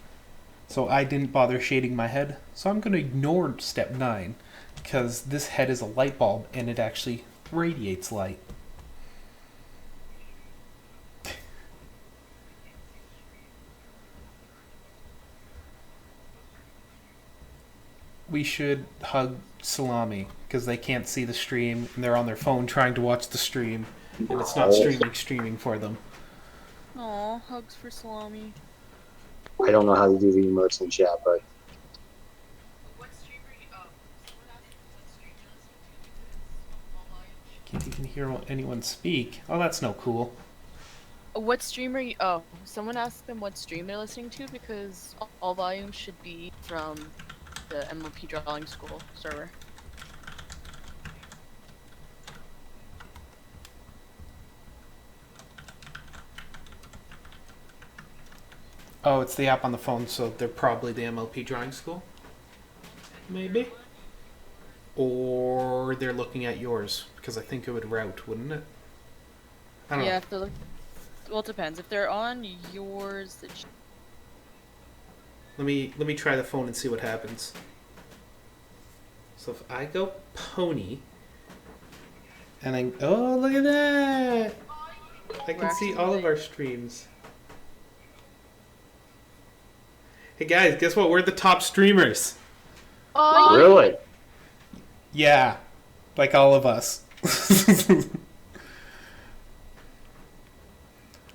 So I didn't bother shading my head, so I'm going to ignore step 9, because this head is a light bulb and it actually radiates light. We should hug Salami, because they can't see the stream, and they're on their phone trying to watch the stream, and it's not streaming for them. Aw, hugs for Salami. I don't know how to do the emotes in chat, but... Can't even hear anyone speak. Oh, that's no cool. What stream are you? Oh, someone asked them what stream they're listening to because all volumes should be from the MLP Drawing School server. Oh, it's the app on the phone, so they're probably the MLP Drawing School? Maybe? Or they're looking at yours, because I think it would route, wouldn't it? I don't know. If they're well, it depends. If they're on yours, Let me try the phone and see what happens. So if I go pony, and then oh, look at that! I can see all of our streams. Hey guys, guess what? We're the top streamers. Oh, Really? Yeah, like all of us.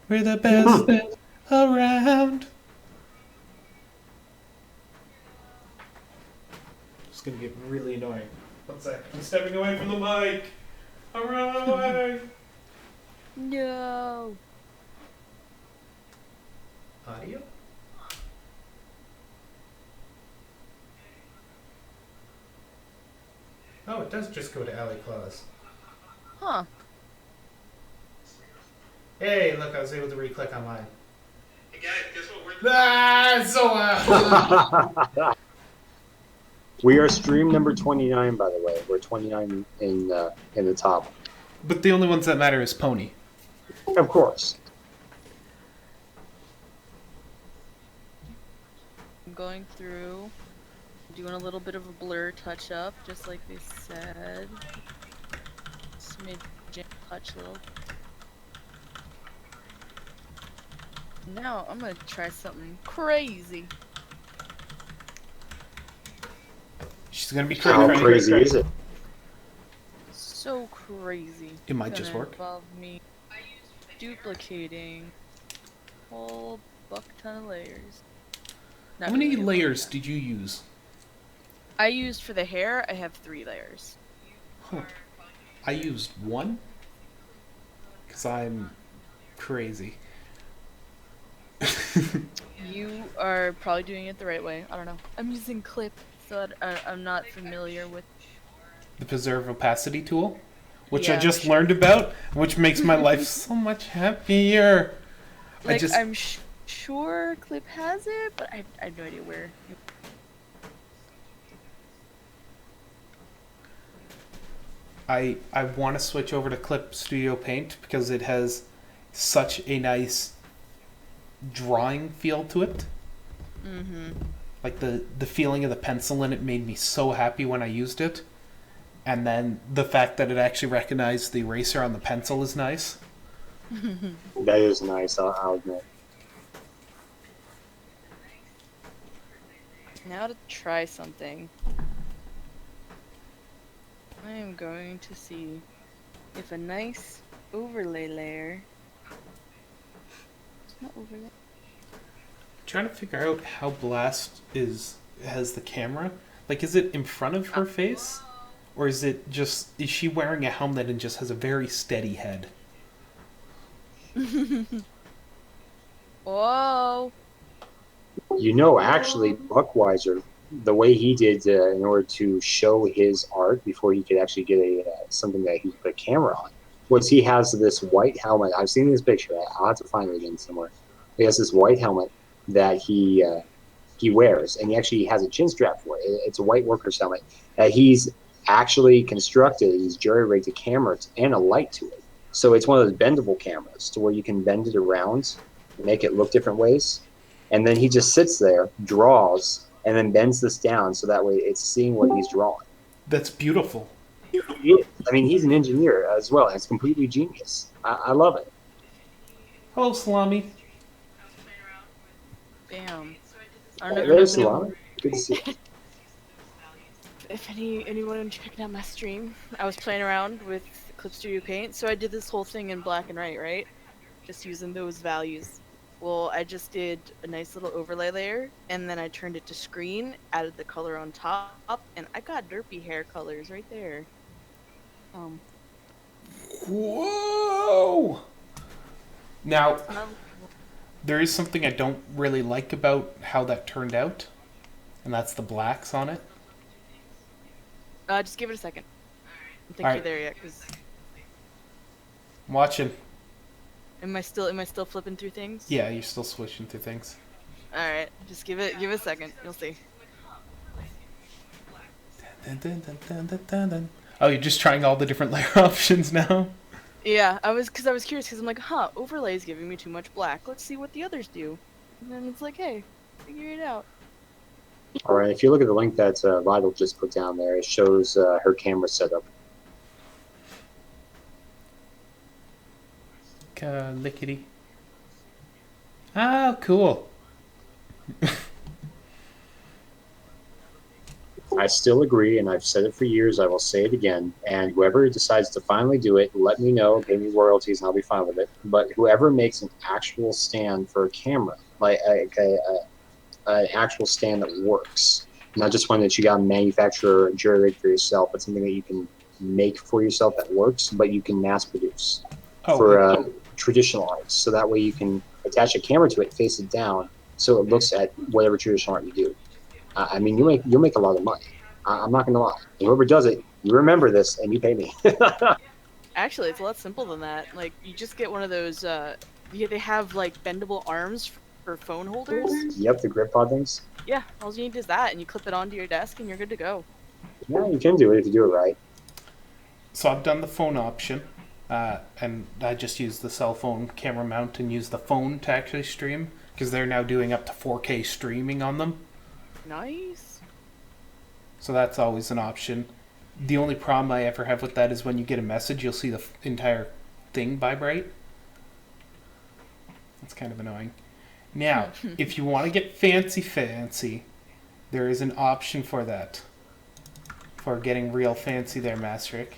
We're the best around. It's gonna get really annoying. One sec. I'm stepping away from the mic. I'm running away. no. Audio? Oh, it does just go to Alley Claus. Huh. Hey, look, I was able to re-click on mine. Hey guys, guess what? We're it's so loud. We are stream number 29, by the way. We're 29 in the top. But the only ones that matter is Pony. Of course. I'm going through, doing a little bit of a blur touch up, just like they said. Smidgen touch little. Now I'm gonna try something crazy. She's gonna be How crazy is it? So crazy. It might just Gonna work. Involve me duplicating a whole buck ton of layers. Not How many really a buck layers ton. did you use? I used for the hair? I have 3 layers. Huh. I used 1. Because I'm crazy. You are probably doing it the right way. I don't know. I'm using Clip, so I'm not familiar with. The preserve opacity tool, which I Yeah, just sure. learned about, which makes my life so much happier. Like, just I'm sure Clip has it, but I have no idea where. I want to switch over to Clip Studio Paint because it has such a nice drawing feel to it. Mm-hmm. Like the feeling of the pencil in it made me so happy when I used it. And then the fact that it actually recognized the eraser on the pencil is nice. That is nice, I'll admit. Now to try something. I am going to see if a nice overlay layer. It's not overlay. Trying to figure out how Blast has the camera. Like, is it in front of her face? Or is she wearing a helmet and just has a very steady head? Whoa! You know, actually, Buckweiser, the way he did in order to show his art before he could actually get something that he could put a camera on, was he has this white helmet. I've seen this picture. I'll have to find it again somewhere. He has this white helmet that he wears, and he actually has a chin strap for it. It's a white worker's helmet that he's actually constructed. He's jerry-rigged a camera and a light to it. So it's one of those bendable cameras to where you can bend it around, make it look different ways. And then he just sits there, draws, and then bends this down so that way it's seeing what he's drawing. That's beautiful. I mean, he's an engineer as well. It's completely genius. I love it. Hello, Salami. Bam. I don't know There's if Salami. Good to see you. If anyone checking out my stream, I was playing around with Clip Studio Paint, so I did this whole thing in black and white, right? Just using those values. Well, I just did a nice little overlay layer, and then I turned it to screen, added the color on top, and I got derpy hair colors right there. Whoa! Now, there is something I don't really like about how that turned out, and that's the blacks on it. Just give it a second. I don't think you're there yet, cause. I'm watching. Am I still flipping through things? Yeah, you're still switching through things. All right, just give it a second. You'll see. Dun, dun, dun, dun, dun, dun, dun. Oh, you're just trying all the different layer options now? Yeah, I was curious because I'm like, overlay is giving me too much black. Let's see what the others do. And then it's like, hey, figure it out. All right, if you look at the link that Vital just put down there, it shows her camera setup. Lickety. Oh, cool. I still agree, and I've said it for years. I will say it again. And whoever decides to finally do it, let me know, pay me royalties, and I'll be fine with it. But whoever makes an actual stand for a camera, like an actual stand that works, not just one that you got to manufacture or jury rig for yourself, but something that you can make for yourself that works, but you can mass produce for traditional art. So that way you can attach a camera to it, face it down, so it looks at whatever traditional art you do. I mean, you'll make a lot of money. I'm not gonna lie. Whoever does it, you remember this and you pay me. Actually, it's a lot simpler than that. Like, you just get one of those. They have like bendable arms for phone holders. Yep, the grip pod things. Yeah, all you need is that, and you clip it onto your desk, and you're good to go. Yeah, you can do it if you do it right. So I've done the phone option, and I just use the cell phone camera mount and use the phone to actually stream, because they're now doing up to 4K streaming on them. Nice. So that's always an option. The only problem I ever have with that is when you get a message, you'll see the entire thing vibrate. That's kind of annoying. Now, if you want to get fancy, there is an option for that. For getting real fancy there, Mastrick.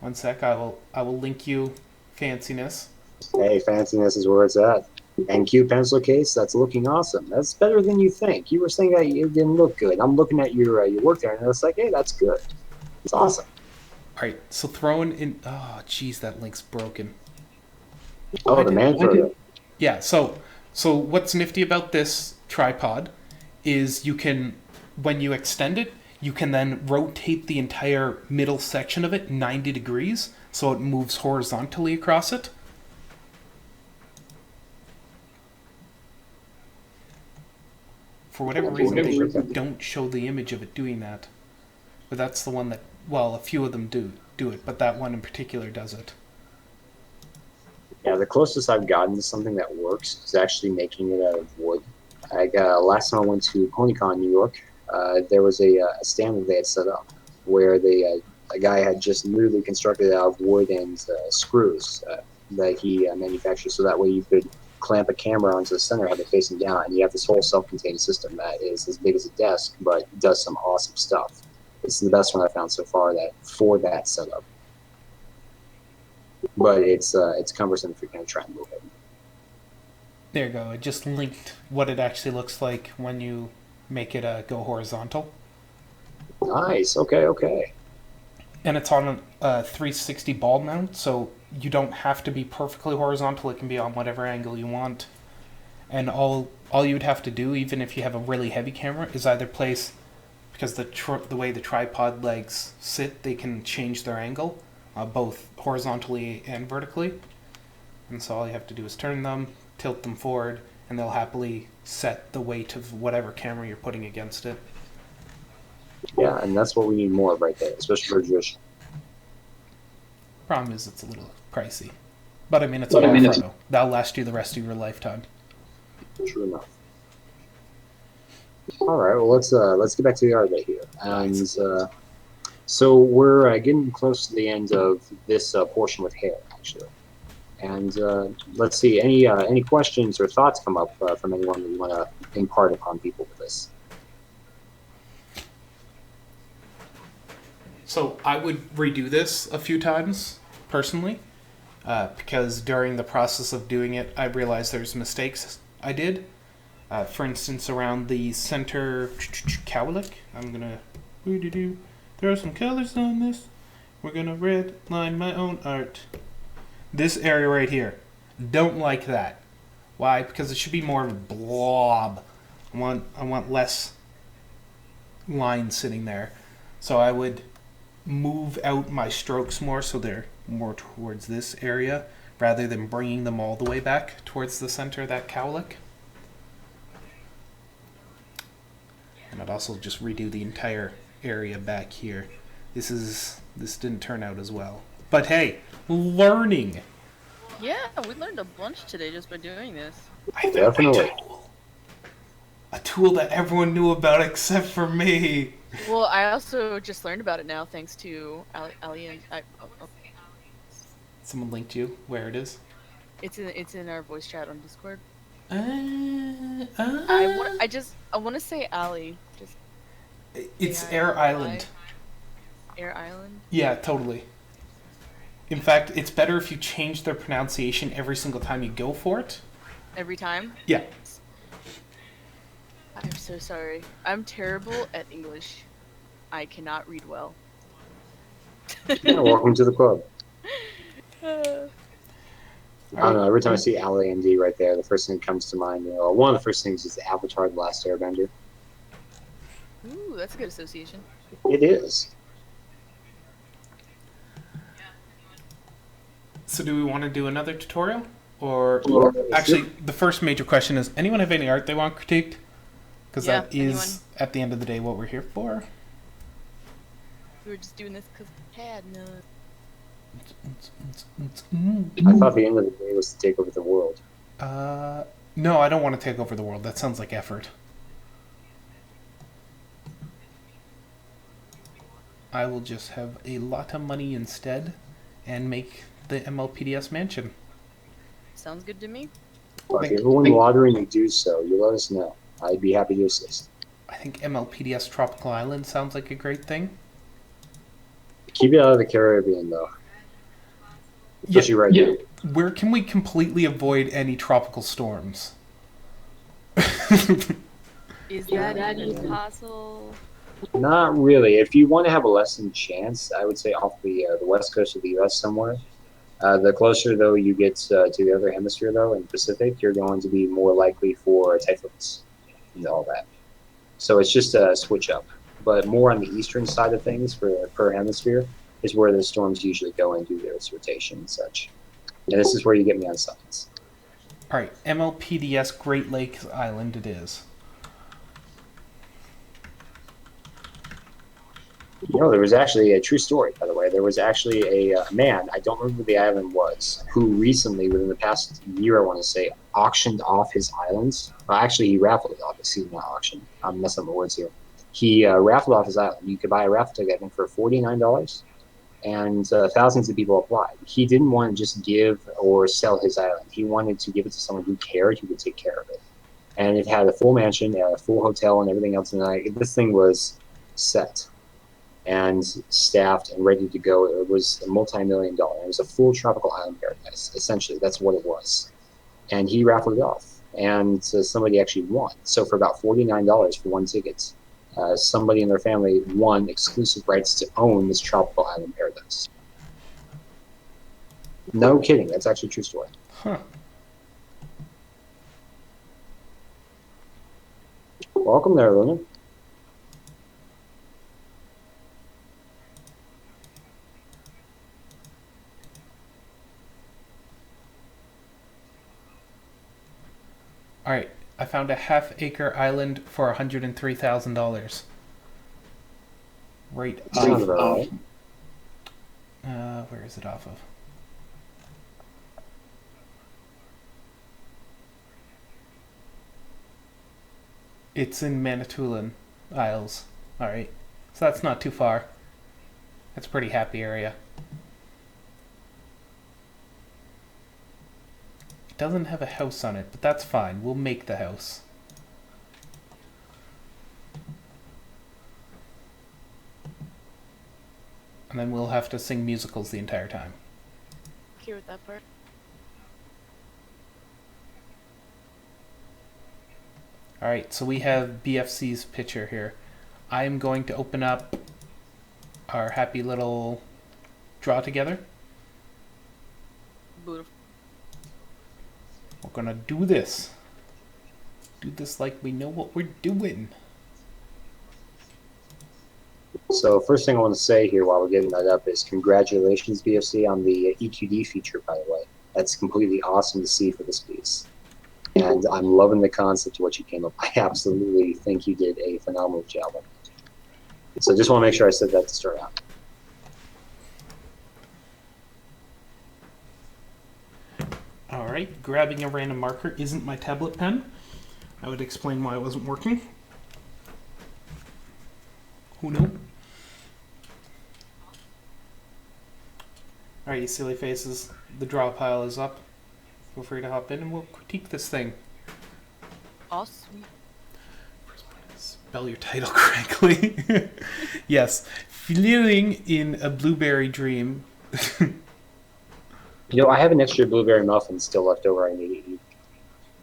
One sec, I will link you fanciness. Hey, fanciness is where it's at. And Q pencil case, that's looking awesome. That's better than you think. You were saying that it didn't look good. I'm looking at your work there, and it's like, hey, that's good. It's awesome. All right, so throwing in. Oh, jeez, that link's broken. Oh, the man photo. Yeah. So what's nifty about this tripod is you can, when you extend it, you can then rotate the entire middle section of it 90 degrees, so it moves horizontally across it. For whatever reason, they don't show the image of it doing that. But that's the one that, well, a few of them do it, but that one in particular does it. Yeah, the closest I've gotten to something that works is actually making it out of wood. Last time I went to PonyCon, New York, there was a stand that they had set up where a guy had just literally constructed it out of wood and screws that he manufactured, so that way you could clamp a camera onto the center, have it facing down, and you have this whole self-contained system that is as big as a desk, but does some awesome stuff. It's the best one I've found so far for that setup. But it's cumbersome if you're going to try and move it. There you go. I just linked what it actually looks like when you make it go horizontal. Nice. Okay. And it's on a 360 ball mount, so you don't have to be perfectly horizontal. It can be on whatever angle you want. And all you'd have to do, even if you have a really heavy camera, is either place, because the way the tripod legs sit, they can change their angle, both horizontally and vertically. And so all you have to do is turn them, tilt them forward, and they'll happily set the weight of whatever camera you're putting against it. Yeah, and that's what we need more of right there, especially for traditional. Problem is, it's a little pricey. But I mean, it's a GoPro. That'll last you the rest of your lifetime. True enough. All right, well, let's get back to the art right here. And so we're getting close to the end of this portion with hair, actually. And let's see, any questions or thoughts come up from anyone that you want to impart upon people with this? So I would redo this a few times, personally, because during the process of doing it, I realized there's mistakes I did. For instance, around the center cowlick, I'm going to throw some colors on this. We're going to red line my own art. This area right here, don't like that. Why? Because it should be more of a blob. I want less line sitting there. So I would move out my strokes more so they're more towards this area rather than bringing them all the way back towards the center of that cowlick. And I'd also just redo the entire area back here. This didn't turn out as well. But hey, learning! Yeah, we learned a bunch today just by doing this. I found a tool that everyone knew about except for me. Well, I also just learned about it now thanks to Ali and Someone linked you where it is? It's in our voice chat on Discord. I I want to say Ali. Just It's Air Island. Air Island? Yeah, totally. In fact, it's better if you change their pronunciation every single time you go for it. Every time? Yeah. I'm so sorry. I'm terrible at English. I cannot read well. Yeah, welcome to the club. Uh, I don't know. Every time I see LAND right there, the first thing that comes to mind, one of the first things is Avatar: The Last Airbender. Ooh, that's a good association. It is. So do we want to do another tutorial? Or Well, actually, the first major question is, anyone have any art they want critiqued? Because Yeah, that is, at the end of the day, what we're here for. We were just doing this because we had none. I thought the end of the day was to take over the world. No, I don't want to take over the world. That sounds like effort. I will just have a lot of money instead and make the MLPDS mansion. Sounds good to me. Well, if you ever win the lottery and you do so, you let us know. I'd be happy to assist. I think MLPDS Tropical Island sounds like a great thing. Keep it out of the Caribbean, though. Especially right now. Where can we completely avoid any tropical storms? Is that impossible? Not really. If you want to have a lessened chance, I would say off the west coast of the U.S. somewhere. The closer, though, you get to the other hemisphere, though, in the Pacific, you're going to be more likely for typhoons and all that. So it's just a switch up. But more on the eastern side of things for per hemisphere is where the storms usually go and do their rotation and such. And this is where you get me on science. All right, MLPDS Great Lakes Island it is. You know, there was actually a true story, by the way. There was actually a man, I don't remember who the island was, who recently, within the past year, I want to say, auctioned off his islands. Well, actually, he raffled it off. Excuse me, not auction. I'm messing up my words here. He raffled off his island. You could buy a raffle ticket, I think, for $49, and thousands of people applied. He didn't want to just give or sell his island. He wanted to give it to someone who cared, who would take care of it. And it had a full mansion, a full hotel, and everything else. And this thing was set and staffed and ready to go. It was a multi-million-dollar. It was a full tropical island paradise, essentially. That's what it was. And he raffled it off, and somebody actually won. So for about $49 for one ticket, somebody in their family won exclusive rights to own this tropical island paradise. No kidding. That's actually a true story. Huh. Welcome there, Luna. All right, I found a half-acre island for $103,000. Right Sounds off. about right. Where is it off of? It's in Manitoulin Isles. All right, so that's not too far. That's a pretty happy area. It doesn't have a house on it, but that's fine. We'll make the house. And then we'll have to sing musicals the entire time. Okay with that part. Alright, so we have BFC's picture here. I am going to open up our happy little draw together. Beautiful. We're gonna do this. Do this like we know what we're doing. So first thing I want to say here while we're getting that up is congratulations, BFC, on the EQD feature, by the way. That's completely awesome to see for this piece. And I'm loving the concept of what you came up with. I absolutely think you did a phenomenal job on it. So just want to make sure I said that to start out. Alright, grabbing a random marker isn't my tablet pen. I would explain why it wasn't working. Who knew? Alright, you silly faces. The draw pile is up. Feel free to hop in and we'll critique this thing. Awesome. spell your title correctly. Yes. Feeling in a blueberry dream. I have an extra blueberry muffin still left over I need to eat.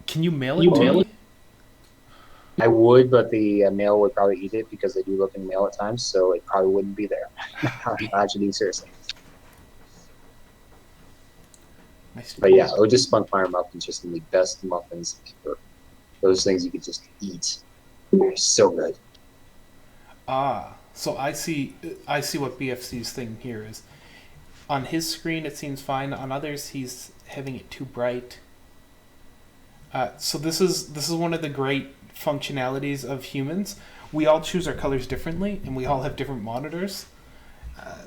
Can you mail it to me? I would, but the mail would probably eat it because they do look in the mail at times, so it probably wouldn't be there. Actually, seriously. But yeah, OJ Spunkmeyer muffins just the best muffins ever. Those things you could just eat. They're so good. So I see what BFC's thing here is. On his screen, it seems fine. On others, he's having it too bright. So this is one of the great functionalities of humans. We all choose our colors differently, and we all have different monitors.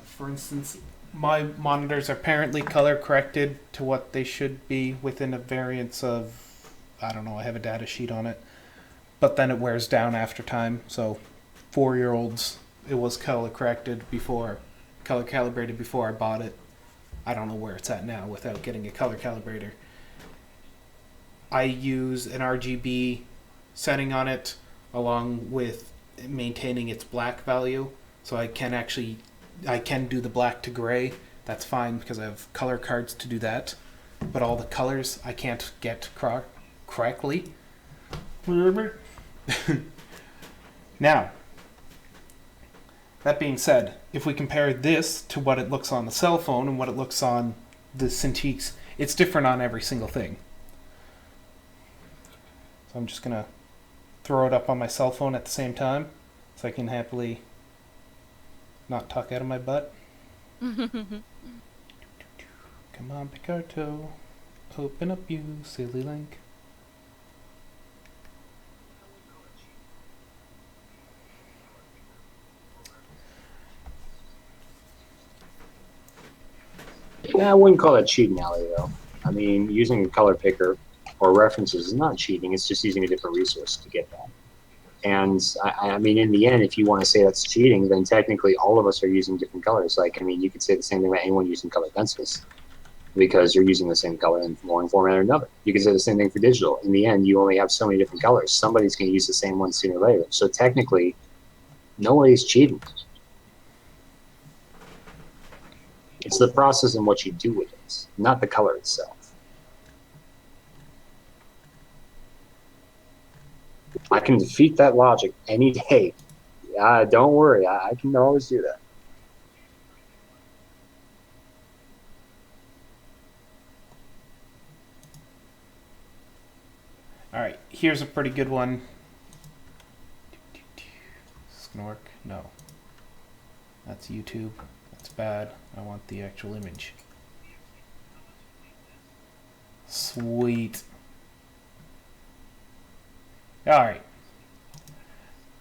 For instance, my monitors are apparently color corrected to what they should be within a variance of, I don't know, I have a data sheet on it. But then it wears down after time. So 4-year-olds, it was color calibrated before I bought it. I don't know where it's at now without getting a color calibrator. I use an RGB setting on it along with maintaining its black value. So I can do the black to gray. That's fine because I have color cards to do that. But all the colors I can't get correctly. Now, that being said, if we compare this to what it looks on the cell phone and what it looks on the Cintiqs, it's different on every single thing. So I'm just going to throw it up on my cell phone at the same time so I can happily not talk out of my butt. Come on, Picarto. Open up, you silly link. Yeah, I wouldn't call that cheating, Ali, though. I mean, using a color picker or references is not cheating. It's just using a different resource to get that. And, I mean, in the end, if you want to say that's cheating, then technically all of us are using different colors. Like, I mean, you could say the same thing about anyone using colored pencils because you're using the same color in one format or another. You could say the same thing for digital. In the end, you only have so many different colors. Somebody's going to use the same one sooner or later. So technically, nobody's cheating. It's the process and what you do with it, not the color itself. I can defeat that logic any day. Don't worry, I can always do that. Alright, here's a pretty good one. Snork, no. That's YouTube. That's bad. I want the actual image. Sweet. Alright.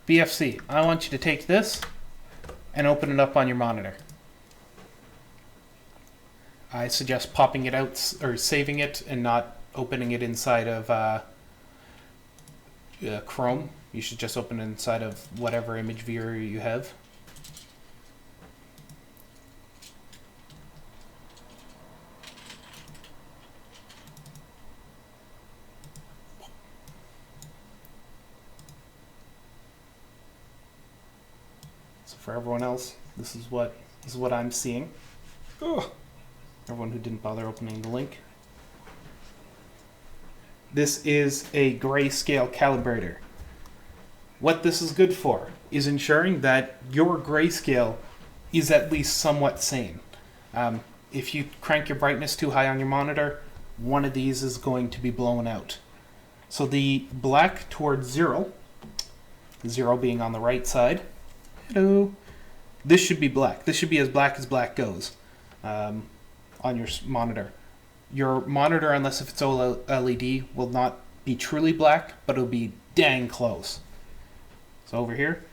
BFC, I want you to take this and open it up on your monitor. I suggest popping it out or saving it and not opening it inside of Chrome. You should just open it inside of whatever image viewer you have. For everyone else, this is what I'm seeing. Ugh. Everyone who didn't bother opening the link. This is a grayscale calibrator. What this is good for is ensuring that your grayscale is at least somewhat sane. If you crank your brightness too high on your monitor, one of these is going to be blown out. So the black towards 0 being on the right side. Hello. This should be black. This should be as black goes on your monitor. Your monitor, unless if it's OLED, will not be truly black, but it'll be dang close. So over here.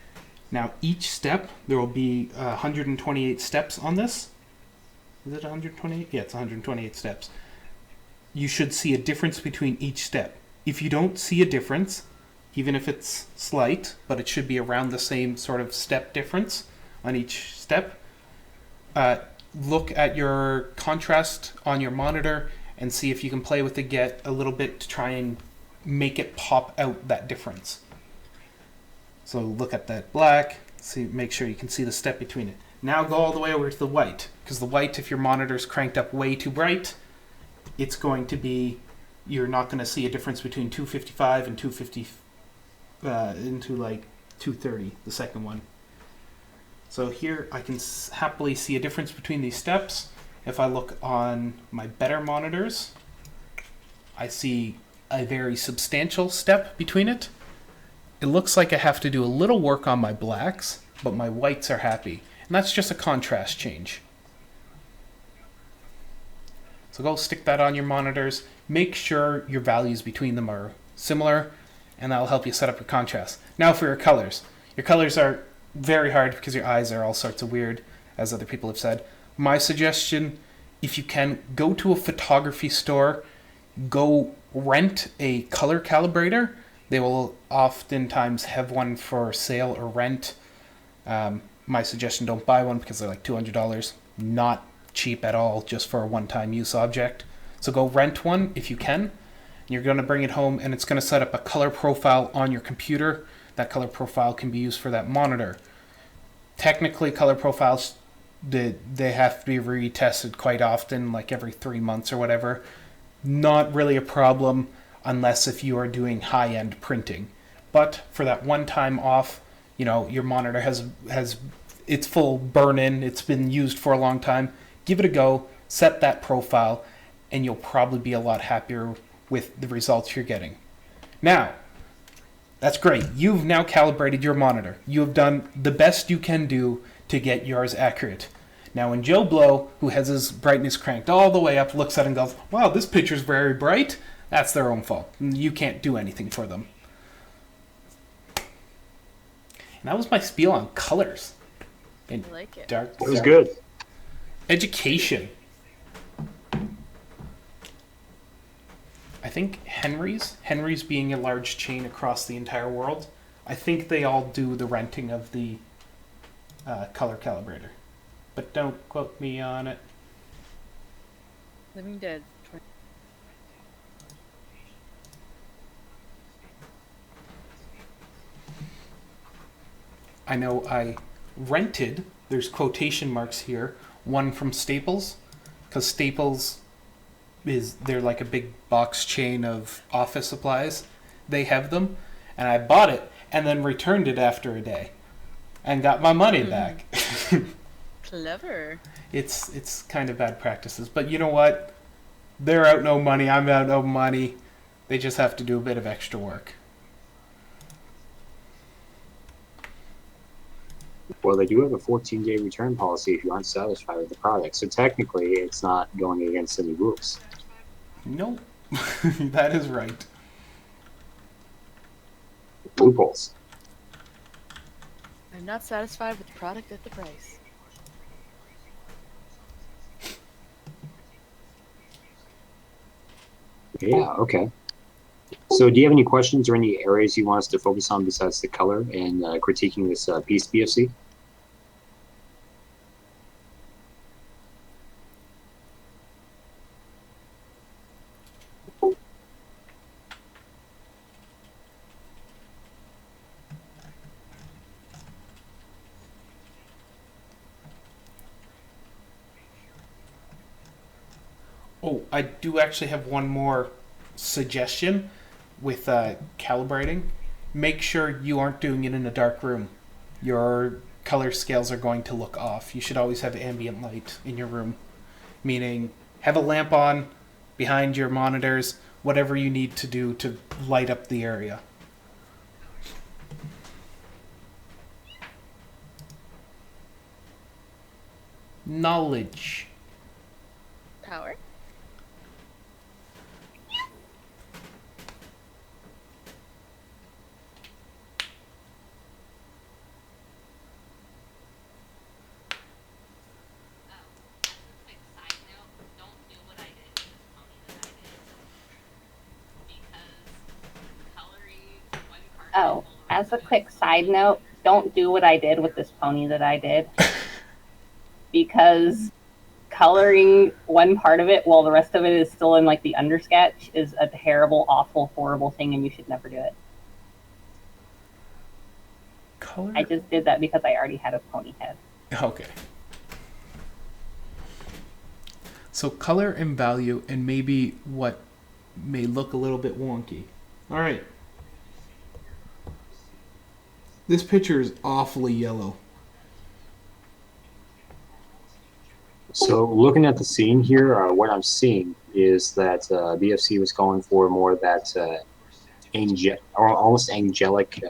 Now each step, there will be 128 steps on this. Is it 128? Yeah, it's 128 steps. You should see a difference between each step. If you don't see a difference, even if it's slight, but it should be around the same sort of step difference on each step. Look at your contrast on your monitor and see if you can play with the get a little bit to try and make it pop out that difference. So look at that black, make sure you can see the step between it. Now go all the way over to the white, because the white, if your monitor's cranked up way too bright, it's going to be, you're not going to see a difference between 255 and 250 into like 230, the second one. So here I can happily see a difference between these steps. If I look on my better monitors, I see a very substantial step between it. It looks like I have to do a little work on my blacks, but my whites are happy. And that's just a contrast change. So go stick that on your monitors. Make sure your values between them are similar, and that'll help you set up your contrast. Now for your colors. Your colors are very hard because your eyes are all sorts of weird, as other people have said. My suggestion, if you can, go to a photography store, go rent a color calibrator. They will oftentimes have one for sale or rent. My suggestion, don't buy one because they're like $200. Not cheap at all, just for a one-time use object. So go rent one if you can. You're going to bring it home, and it's going to set up a color profile on your computer. That color profile can be used for that monitor. Technically, color profiles, they have to be retested quite often, like every 3 months or whatever. Not really a problem unless if you are doing high-end printing. But for that one time off, your monitor has its full burn-in, it's been used for a long time, give it a go, set that profile, and you'll probably be a lot happier with the results you're getting. Now, that's great. You've now calibrated your monitor. You have done the best you can do to get yours accurate. Now, when Joe Blow, who has his brightness cranked all the way up, looks at it and goes, wow, this picture's very bright, that's their own fault. You can't do anything for them. And that was my spiel on colors. I like it. It was good. Education. I think Henry's being a large chain across the entire world, I think they all do the renting of the color calibrator. But don't quote me on it. Living Dead. I know I rented, there's quotation marks here, one from Staples, because Staples they're like a big box chain of office supplies. They have them, and I bought it and then returned it after a day and got my money back. Clever. It's kind of bad practices, but you know what? They're out no money, I'm out no money. They just have to do a bit of extra work. Well, they do have a 14-day return policy if you aren't satisfied with the product. So technically, it's not going against any rules. Nope. That is right. Loopholes. I'm not satisfied with the product at the price. Yeah, okay. So do you have any questions or any areas you want us to focus on besides the color and critiquing this piece, BFC? Oh, I do actually have one more suggestion with calibrating. Make sure you aren't doing it in a dark room. Your color scales are going to look off. You should always have ambient light in your room, meaning have a lamp on behind your monitors, whatever you need to do to light up the area. Knowledge. Power. Oh, as a quick side note, don't do what I did with this pony that I did. Because coloring one part of it while the rest of it is still in like the undersketch is a terrible, awful, horrible thing, and you should never do it. color? I just did that because I already had a pony head. Okay. So color and value and maybe what may look a little bit wonky. All right. This picture is awfully yellow. So looking at the scene here, what I'm seeing is that BFC was going for more that or almost angelic,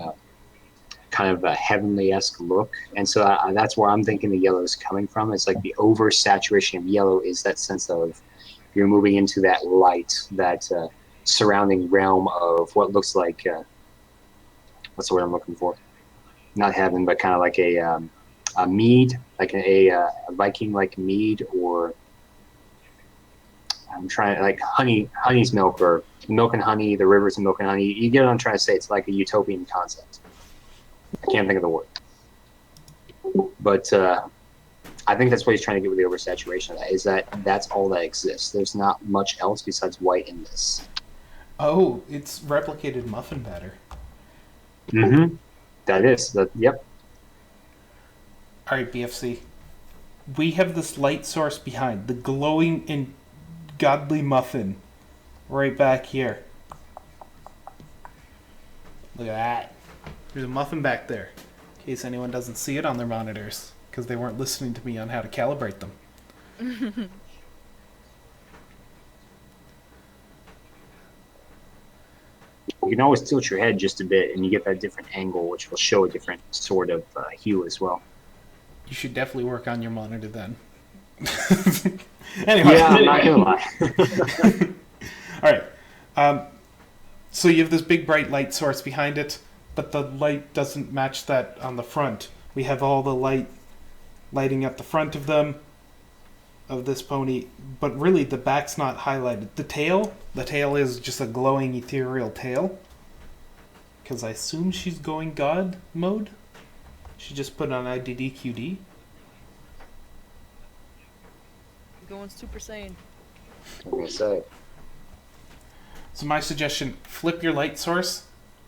kind of a heavenly-esque look, and so that's where I'm thinking the yellow is coming from. It's like the oversaturation of yellow is that sense of you're moving into that light, that surrounding realm of what looks like what's the word I'm looking for? Not heaven, but kind of like a mead, like a Viking-like mead, or I'm trying like honey's milk, or milk and honey, the rivers of milk and honey. You get what I'm trying to say? It's like a utopian concept. I can't think of the word, but I think that's what he's trying to get with the oversaturation of that. Is that's all that exists? There's not much else besides white in this. Oh, it's replicated muffin batter. Mm-hmm. That is. Yep. All right, BFC. We have this light source behind, the glowing and godly muffin right back here. Look at that. There's a muffin back there, in case anyone doesn't see it on their monitors, because they weren't listening to me on how to calibrate them. You can always tilt your head just a bit, and you get that different angle, which will show a different sort of hue as well. You should definitely work on your monitor then. Anyway. Yeah, I'm not gonna lie. All right. So you have this big bright light source behind it, but the light doesn't match that on the front. We have all the light lighting up the front of them, of this pony, but really the back's not highlighted. The tail is just a glowing ethereal tail, because I assume she's going God mode. She just put on IDDQD. Going Super Saiyan. I'm gonna say. So my suggestion, flip your light source,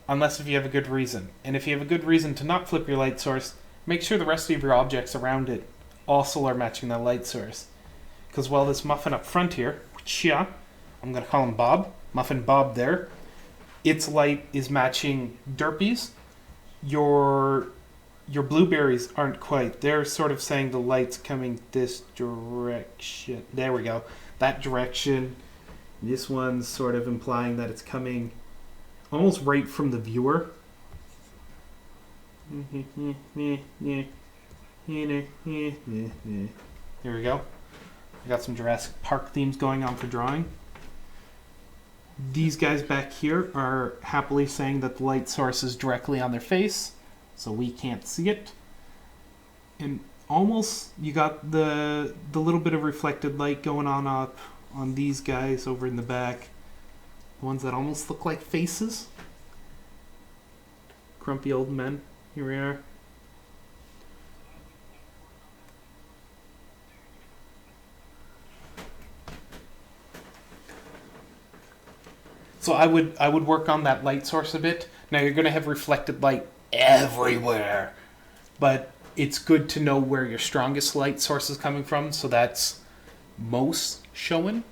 unless if you have a good reason. And if you have a good reason to not flip your light source, make sure the rest of your objects around it also are matching that light source. Because while this muffin up front here, I'm going to call him Bob, Muffin Bob there, its light is matching Derpy's. Your blueberries aren't quite. They're sort of saying the light's coming this direction. There we go. That direction. This one's sort of implying that it's coming almost right from the viewer. Here we go. I got some Jurassic Park themes going on for drawing. These guys back here are happily saying that the light source is directly on their face, so we can't see it. And almost you got the little bit of reflected light going on up on these guys over in the back. The ones that almost look like faces. Grumpy old men. Here we are. So I would work on that light source a bit. Now you're going to have reflected light everywhere, but it's good to know where your strongest light source is coming from. So that's most showing,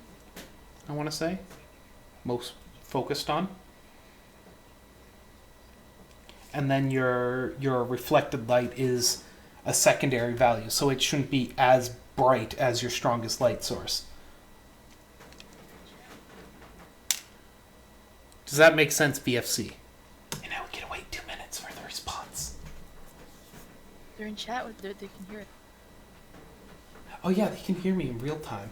I want to say, most focused on. And then your reflected light is a secondary value, so it shouldn't be as bright as your strongest light source. Does that make sense, BFC? And now we get to wait 2 minutes for the response. They're in chat with it, they can hear it. Oh yeah, they can hear me in real time.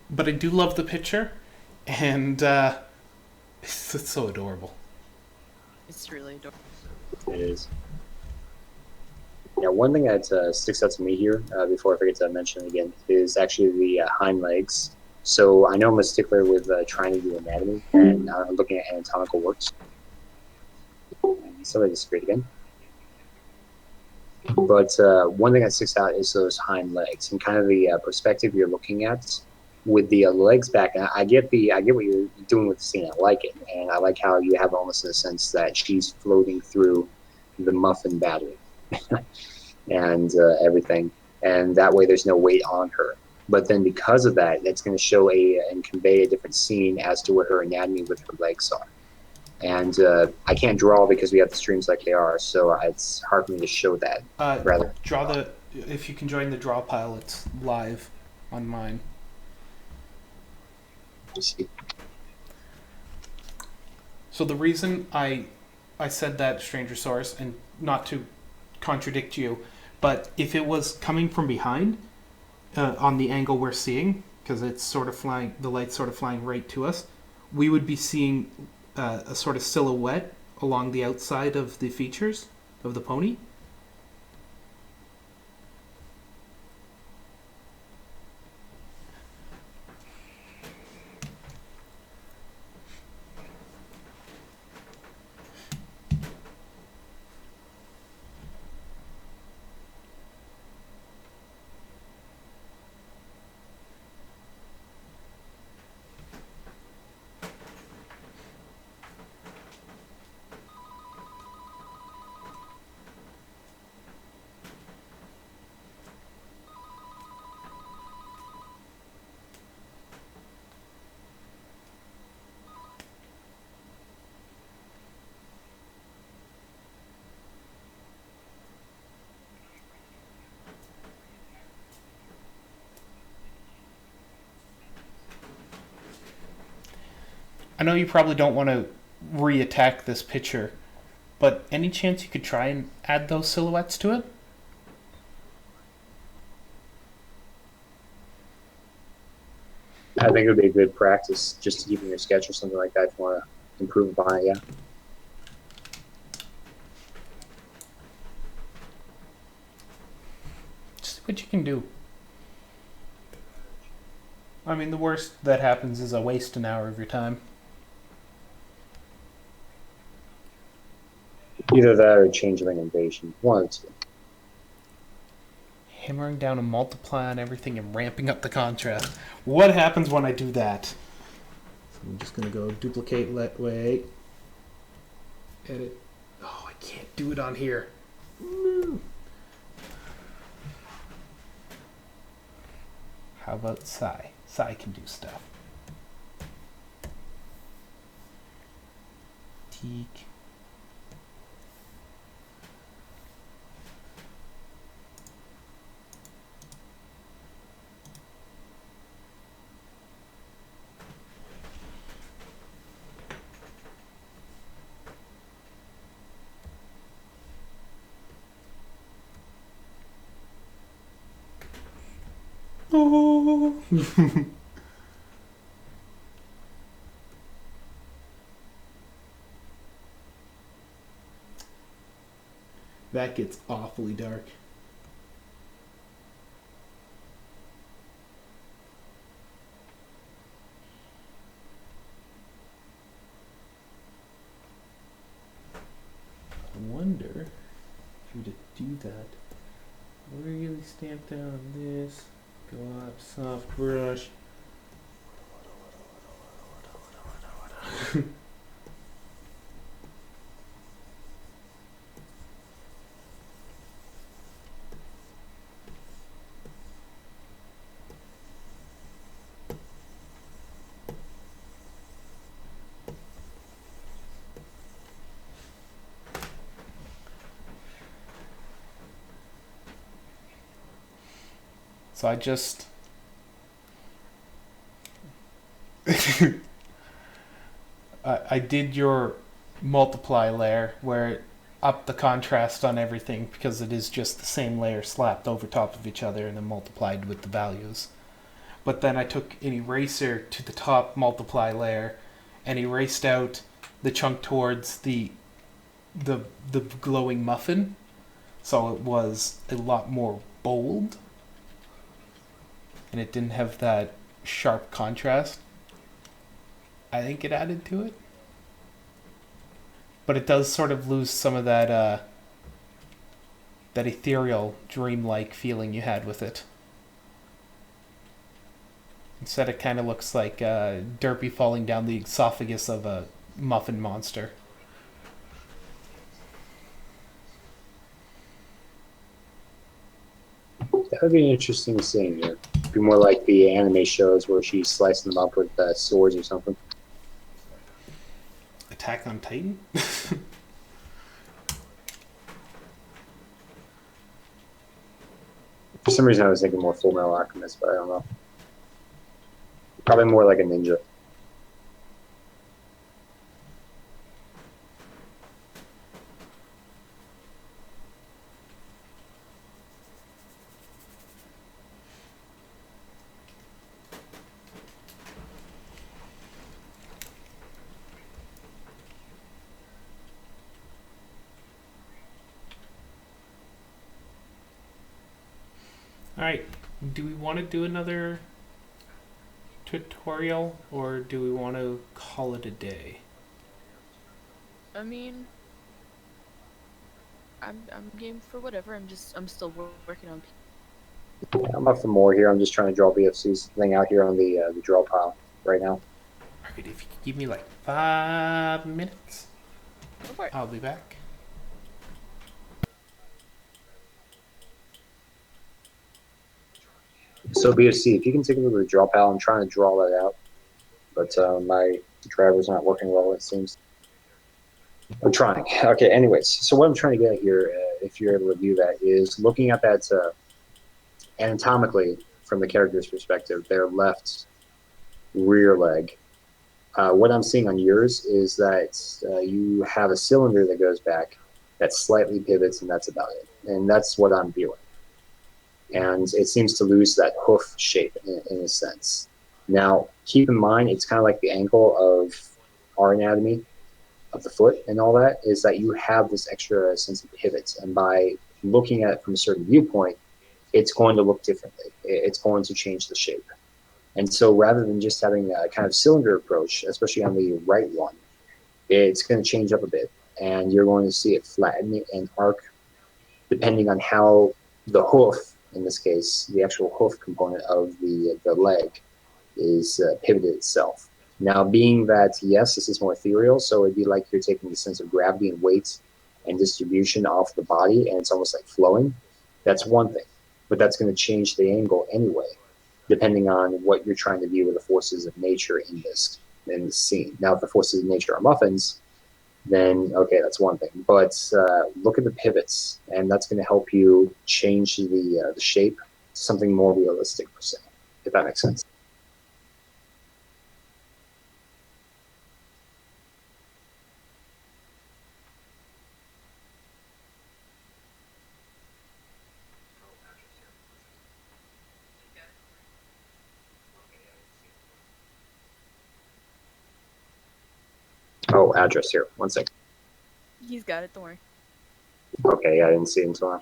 But I do love the picture, and it's so adorable. It's really adorable. It is. Now, one thing that sticks out to me here, before I forget to mention it again, is actually the hind legs. So I know I'm a stickler with trying to do anatomy and looking at anatomical works. And somebody disagreed again. But one thing that sticks out is those hind legs and kind of the perspective you're looking at with the legs back. And I get what you're doing with the scene. I like it, and I like how you have almost a sense that she's floating through the muffin battery and everything, and that way there's no weight on her. But then because of that, it's going to show and convey a different scene as to what her anatomy with her legs are. And I can't draw because we have the streams like they are, so it's hard for me to show that. Rather, if you can join the draw pile, it's live on mine. See. So the reason I said that Stranger Source, and not to contradict you, but if it was coming from behind, on the angle we're seeing, because it's sort of flying, the light's sort of flying right to us, we would be seeing a sort of silhouette along the outside of the features of the pony. I know you probably don't want to re-attack this picture, but any chance you could try and add those silhouettes to it? I think it would be a good practice just to keep in your sketch or something like that if you want to improve upon it, yeah. See what you can do. I mean, the worst that happens is I waste an hour of your time. Either that or Changeling Invasion. One of the two. Hammering down a multiply on everything and ramping up the contrast. What happens when I do that? So I'm just going to go duplicate, wait. Edit. Oh, I can't do it on here. No. How about Sai? Sai can do stuff. Teak. Oh. That gets awfully dark. I wonder if you were to do that, really stamp down on this, go up, soft brush. So I just I did your multiply layer where it upped the contrast on everything because it is just the same layer slapped over top of each other and then multiplied with the values. But then I took an eraser to the top multiply layer and erased out the chunk towards the glowing muffin. so it was a lot more bold, and it didn't have that sharp contrast. I think it added to it, but it does sort of lose some of that ethereal, dreamlike feeling you had with it. Instead, it kind of looks like Derpy falling down the esophagus of a muffin monster. That would be an interesting scene. Yeah. Be more like the anime shows where she's slicing them up with swords or something. Attack on Titan? For some reason, I was thinking more Full Metal Alchemist, but I don't know. Probably more like a ninja. Alright, do we want to do another tutorial, or do we want to call it a day? I mean, I'm game for whatever. I'm still working on. I'm up for more here. I'm just trying to draw BFC's thing out here on the draw pile right now. Alright, if you could give me like 5 minutes, Go for it. I'll be back. So BFC, if you can take a look at the draw pile, I'm trying to draw that out, but my driver's not working well, it seems. I'm trying. Okay, anyways, so what I'm trying to get here, if you're able to do that, is looking at that anatomically from the character's perspective, their left rear leg. What I'm seeing on yours is that you have a cylinder that goes back that slightly pivots, and that's about it. And that's what I'm viewing. And it seems to lose that hoof shape in a sense. Now, keep in mind, it's kind of like the ankle of our anatomy of the foot and all that, is that you have this extra sense of pivots. And by looking at it from a certain viewpoint, it's going to look differently. It's going to change the shape. And so rather than just having a kind of cylinder approach, especially on the right one, it's going to change up a bit. And you're going to see it flatten and arc depending on how the hoof, in this case, the actual hoof component of the leg, is pivoted itself. Now, being that, yes, this is more ethereal, so it'd be like you're taking the sense of gravity and weight and distribution off the body, and it's almost like flowing. That's one thing. But that's going to change the angle anyway, depending on what you're trying to view with the forces of nature in this scene. Now, if the forces of nature are muffins, then okay, that's one thing. But look at the pivots, and that's going to help you change the shape to something more realistic, per se, if that makes sense. Oh, address here. One second. He's got it. Don't worry. Okay, I didn't see it until now.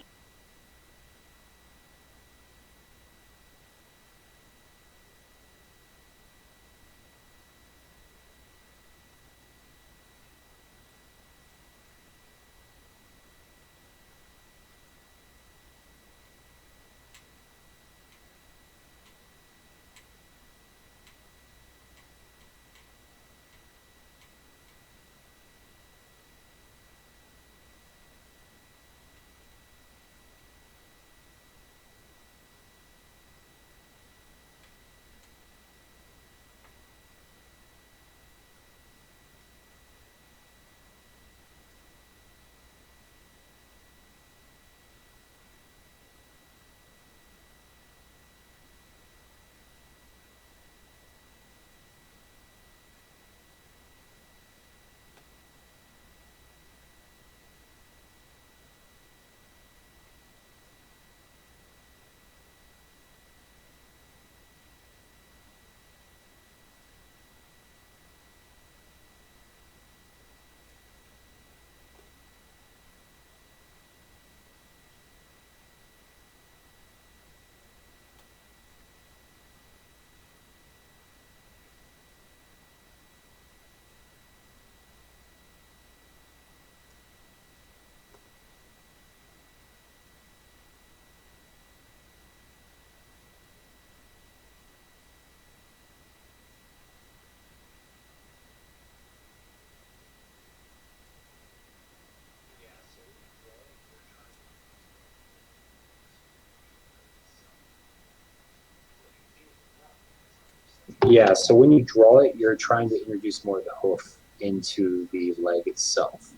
Yeah, so when you draw it, you're trying to introduce more of the hoof into the leg itself.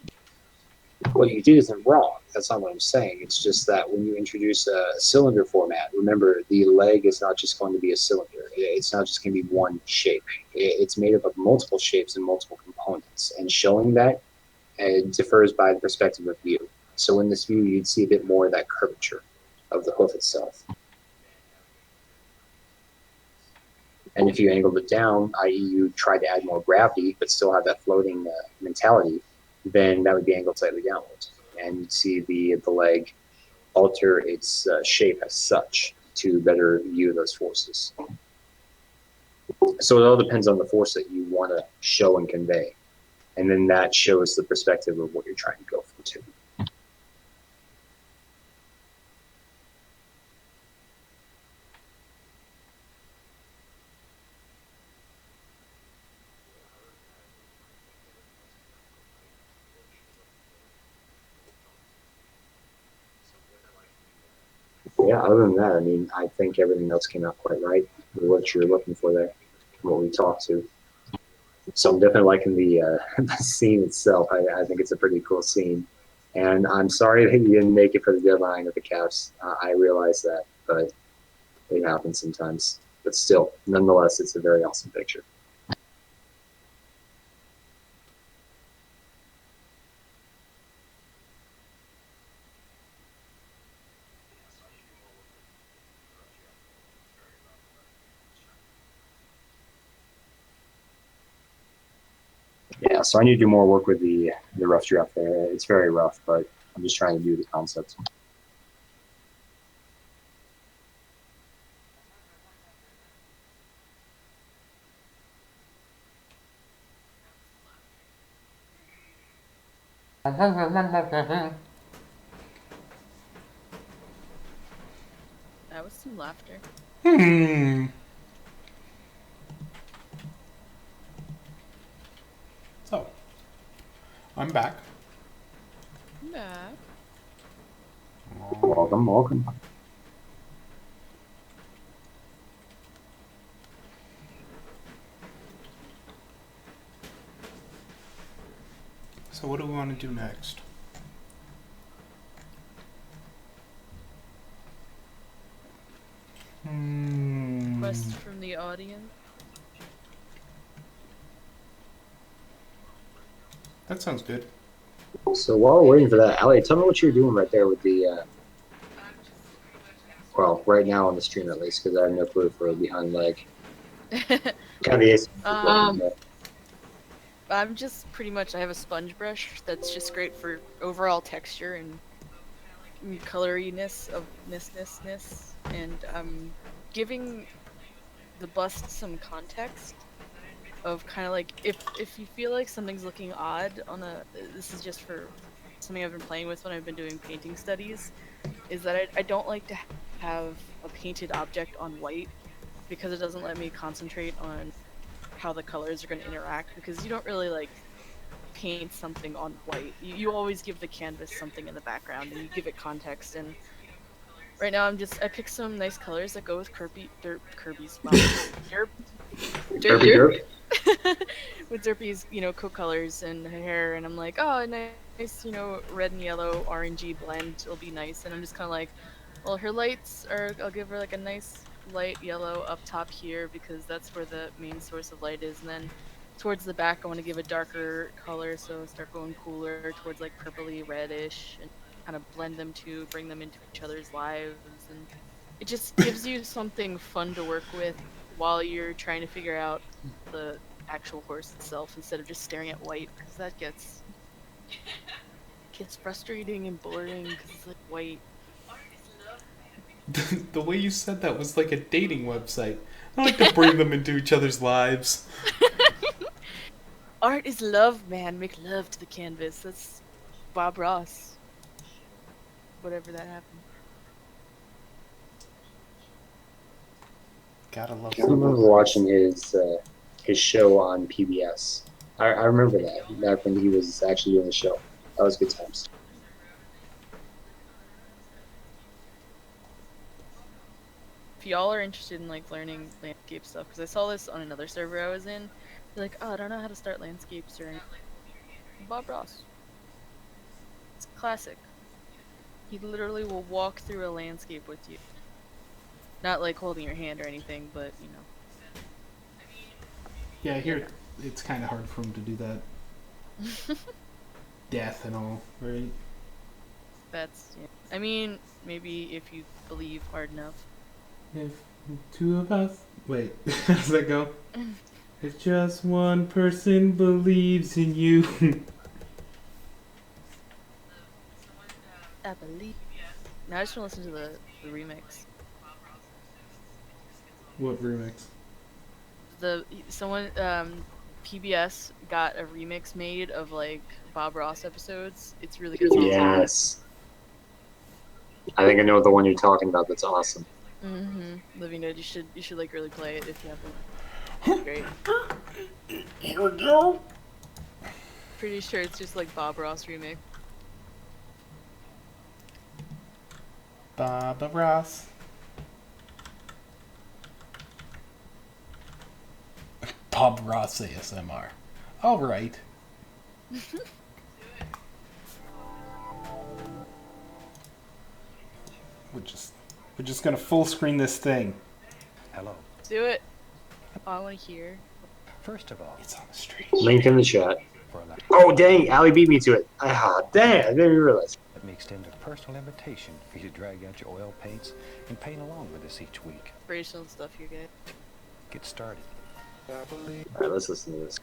What you did isn't wrong. That's not what I'm saying. It's just that when you introduce a cylinder format, remember the leg is not just going to be a cylinder. It's not just going to be one shape. It's made up of multiple shapes and multiple components. And showing that differs by the perspective of view. So in this view, you'd see a bit more of that curvature of the hoof itself. And if you angled it down, i.e. you tried to add more gravity, but still have that floating mentality, then that would be angled slightly downwards. And you'd see the leg alter its shape as such to better view those forces. So it all depends on the force that you want to show and convey. And then that shows the perspective of what you're trying to go for too. Yeah, other than that, I mean, I think everything else came out quite right with what you're looking for there, what we talked to. So I'm definitely liking the scene itself. I think it's a pretty cool scene. And I'm sorry that you didn't make it for the deadline with the Cavs. I realize that, but it happens sometimes. But still, nonetheless, it's a very awesome picture. Yeah, so I need to do more work with the rough draft there. It's very rough, but I'm just trying to do the concept. That was some laughter. So, I'm back. Yeah. Welcome, welcome. So what do we want to do next? Request from the audience. That sounds good. So while we're waiting for that, Ali, tell me what you're doing right there with the, well, right now on the stream at least, because I have no clue for behind leg. Kind of I'm just pretty much, I have a sponge brush that's just great for overall texture and coloriness of ness, and I'm giving the bust some context of kind of like, if you feel like something's looking odd on a, this is just for something I've been playing with when I've been doing painting studies, is that I don't like to have a painted object on white because it doesn't let me concentrate on how the colors are going to interact, because you don't really like paint something on white. You always give the canvas something in the background and you give it context. And right now I picked some nice colors that go with Kirby's wow, Derp. with Derpy's, co-colors and her hair, and I'm like, oh, nice, red and yellow orangey blend, it'll be nice. And I'm just kind of like, well, her lights are, I'll give her like a nice light yellow up top here because that's where the main source of light is, and then towards the back I want to give a darker color, so start going cooler towards like purpley reddish and kind of blend them two, bring them into each other's lives, and it just gives you something fun to work with while you're trying to figure out the actual horse itself instead of just staring at white, because that gets frustrating and boring because it's like white. The way you said that was like a dating website. I like to bring them into each other's lives. Art is love, man. Make love to the canvas. That's Bob Ross. Whatever that happened. Gotta love I remember watching his show on PBS. I remember that back when he was actually doing the show. That was good times. y'all are interested in like learning landscape stuff, because I saw this on another server I was in, you're like, oh, I don't know how to start landscapes or anything. Bob Ross. It's classic. He literally will walk through a landscape with you. Not like holding your hand or anything, but you know. Yeah, I hear it's kind of hard for him to do that. Death and all, right? That's, yeah. I mean, maybe if you believe hard enough. If two of us... Wait, how does that go? If just one person believes in you. I believe. Now I just want to listen to the remix. What remix? Someone PBS got a remix made of like Bob Ross episodes. It's really good. Yes. I think I know the one you're talking about. That's awesome. Living Dead. You should like really play it if you haven't. Great. Here we go. Pretty sure it's just like Bob Ross remix. Bob Ross. Bob Ross ASMR. All right. We're just gonna full screen this thing. Hello. Do it. Oh, I want to hear. First of all, It's on the street. Link in the chat. for a Oh, dang. Allie beat me to it. Ah, dang. I didn't even realize. let me extend a personal invitation for you to drag out your oil paints and paint along with us each week. Inspirational stuff you get. Get started. All right, let's listen to this.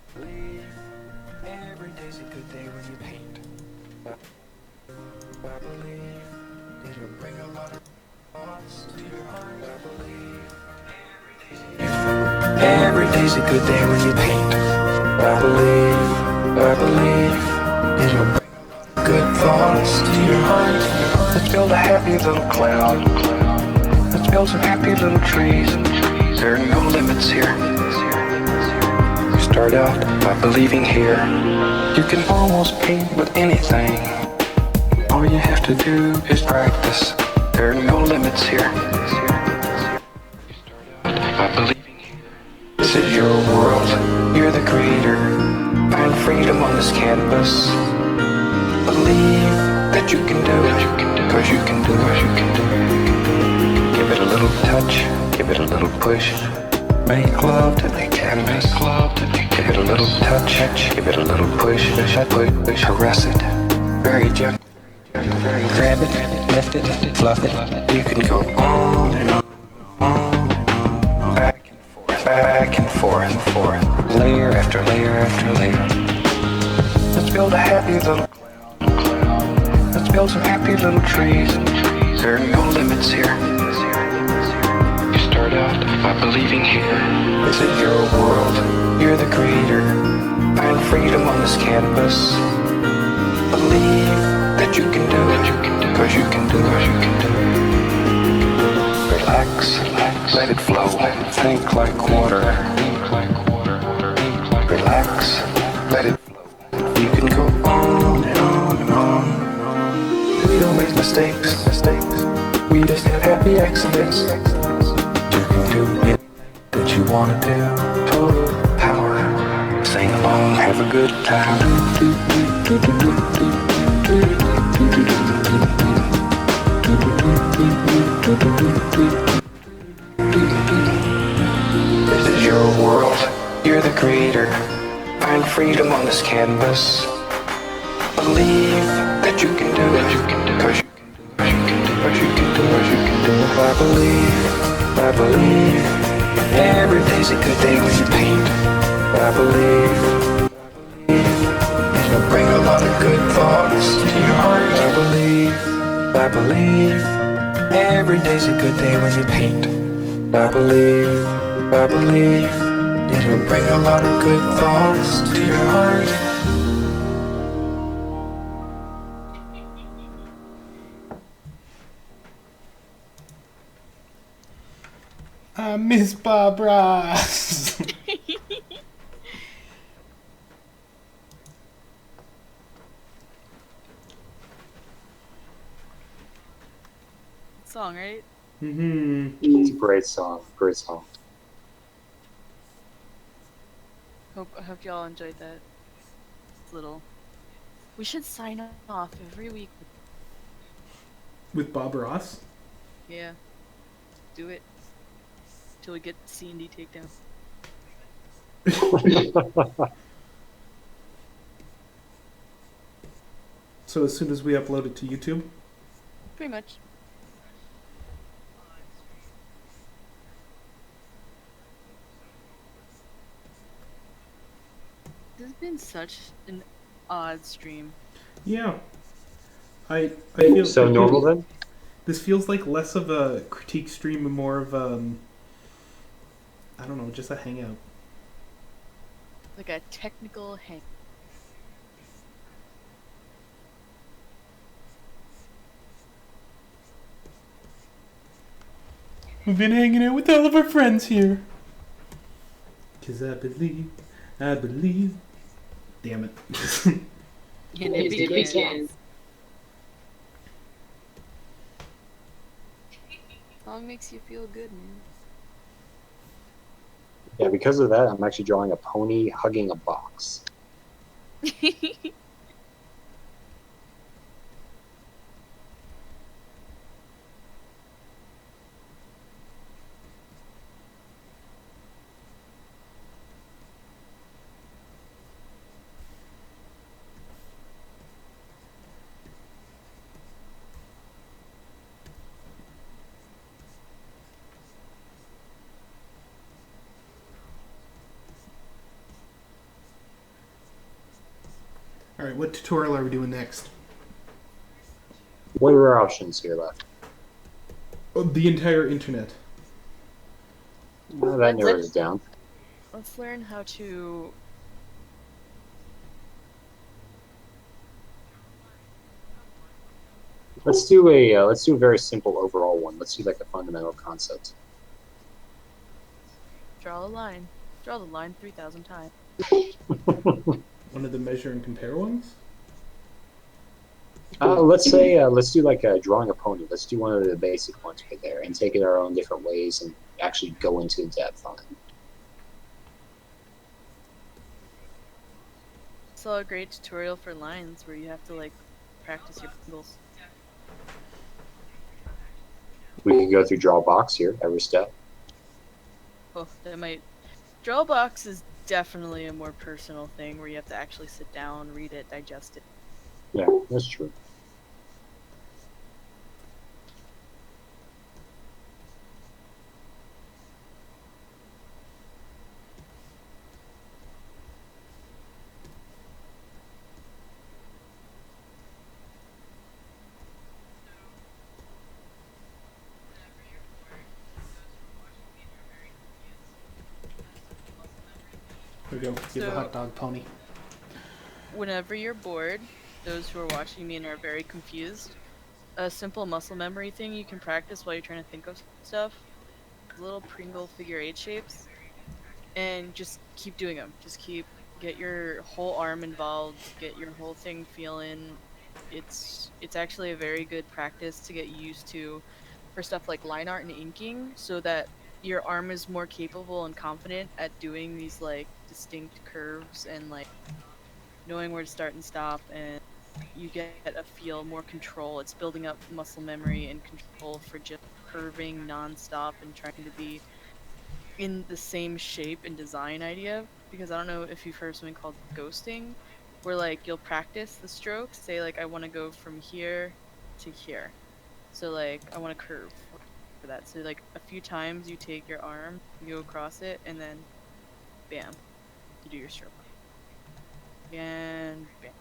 Every day's a good day when you paint. I believe it'll bring a lot of thoughts to your heart. I believe every day's a good day when you paint. I believe it'll bring a lot of good thoughts to your heart. Let's build a happy little cloud. Let's build some happy little trees. There are no limits here. Start out by believing here. You can almost paint with anything. All you have to do is practice. There are no limits here. By believing here. This is your world. You're the creator. Find freedom on this canvas. Believe that you can do it. Cause you can do it. Give it a little touch. Give it a little push. Make love to the canvas. Give it a little touch. Give it a little push. Caress it. Very gentle. Grab it. Lift it. Fluff it. You can go on and on. Back and forth. Layer after layer after layer. Let's build a happy little cloud. Let's build some happy little trees. There are no limits here. Start out by believing here. This is your world. You're the creator. Find freedom on this canvas. Believe that you can do it. Cause you can do it. Relax. Let it flow. Think like water. Relax. Let it flow. You can go on and on and on. We don't make mistakes. We just have happy accidents. You can do it that you wanna do. Total power. Sing along, have a good time. This is your world. You're the creator. Find freedom on this canvas. Believe that you can do it. Cause you can do it. I believe every day's a good day when you paint. I believe it'll bring a lot of good thoughts to your heart. I believe every day's a good day when you paint. I believe it'll bring a lot of good thoughts to your heart. Miss Bob Ross. Song, right? It's a great song. Great song. I hope y'all enjoyed that little. We should sign off every week. With Bob Ross? Yeah. Do it. Till we get C&D takedown. So as soon as we upload it to YouTube? Pretty much. This has been such an odd stream. Yeah. I feel So normal then? This feels like less of a critique stream and more of I don't know, just a hangout. Like a technical hang. We've been hanging out with all of our friends here. 'Cause I believe. Damn it. And it begins. Song makes you feel good, man. Yeah, because of that, I'm actually drawing a pony hugging a box. Alright, what tutorial are we doing next? What are our options here left? Oh, the entire internet. Well, that narrows it down. Let's learn how to. Let's do a very simple overall one. Let's do like a fundamental concept. Draw a line. Draw the line 3,000 times. One of the measure and compare ones? Let's say let's do like drawing a pony. Let's do one of the basic ones right there, and take it our own different ways, and actually go into depth on it. Saw a great tutorial for lines where you have to like practice your angles. We can go through draw box here every step. Oh, that might. Draw box is definitely a more personal thing where you have to actually sit down, read it, digest it. Yeah, that's true. Here we go. Give a So- hot dog pony. Whenever you're bored, those who are watching me and are very confused, a simple muscle memory thing you can practice while you're trying to think of stuff. Little Pringle figure 8 shapes, and just keep doing them. Just get your whole arm involved, get your whole thing feeling. It's actually a very good practice to get used to for stuff like line art and inking, so that your arm is more capable and confident at doing these like distinct curves and like knowing where to start and stop, and you get a feel more control. It's building up muscle memory and control for just curving non-stop and trying to be in the same shape and design idea. Because I don't know if you've heard of something called ghosting, where like you'll practice the strokes, say like I want to go from here to here, so like I want to curve for that. So like a few times you take your arm, you go across it, and then bam, you do your stroke. And bam.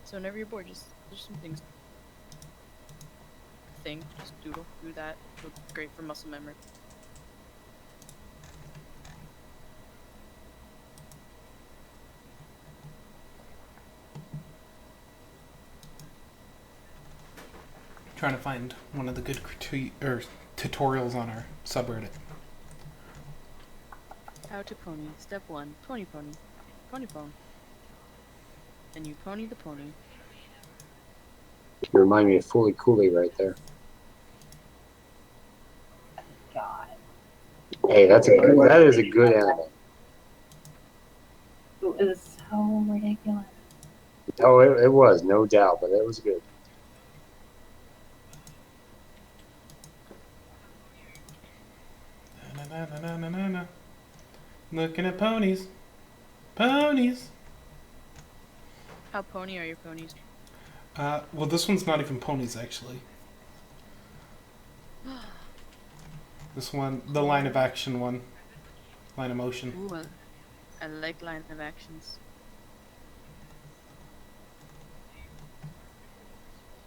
So whenever you're bored, just there's some things. Think, just doodle, do that. It's great for muscle memory. Trying to find one of the good tutorials on our subreddit. How to pony. Step 1. Pony pony. Pony pony. And you pony the pony. You remind me of Fooly Cooly right there. Hey, that is a good animal. It was so ridiculous. Oh, it was, no doubt, but it was good. Na, na, na, na, na, na. Looking at ponies. Ponies! How pony are your ponies? Well, this one's not even ponies, actually. This one, the line of action one. Line of motion. Ooh, I like line of actions.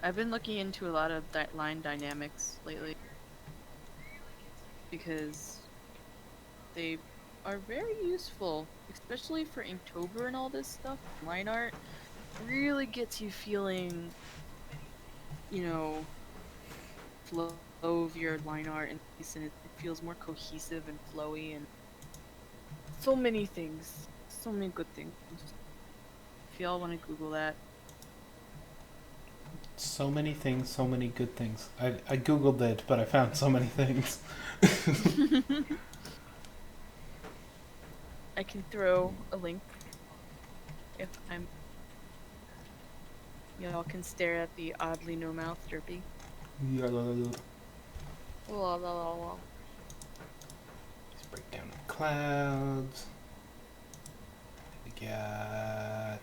I've been looking into a lot of line dynamics lately because they are very useful, especially for Inktober and all this stuff. Line art really gets you feeling, flow of your line art, and it feels more cohesive and flowy, and so many things, so many good things. If y'all want to Google that. So many things, so many good things. I googled it, but I found so many things. I can throw a link if y'all can stare at the oddly no mouth derpy. Yeah, Let's break down the clouds. We got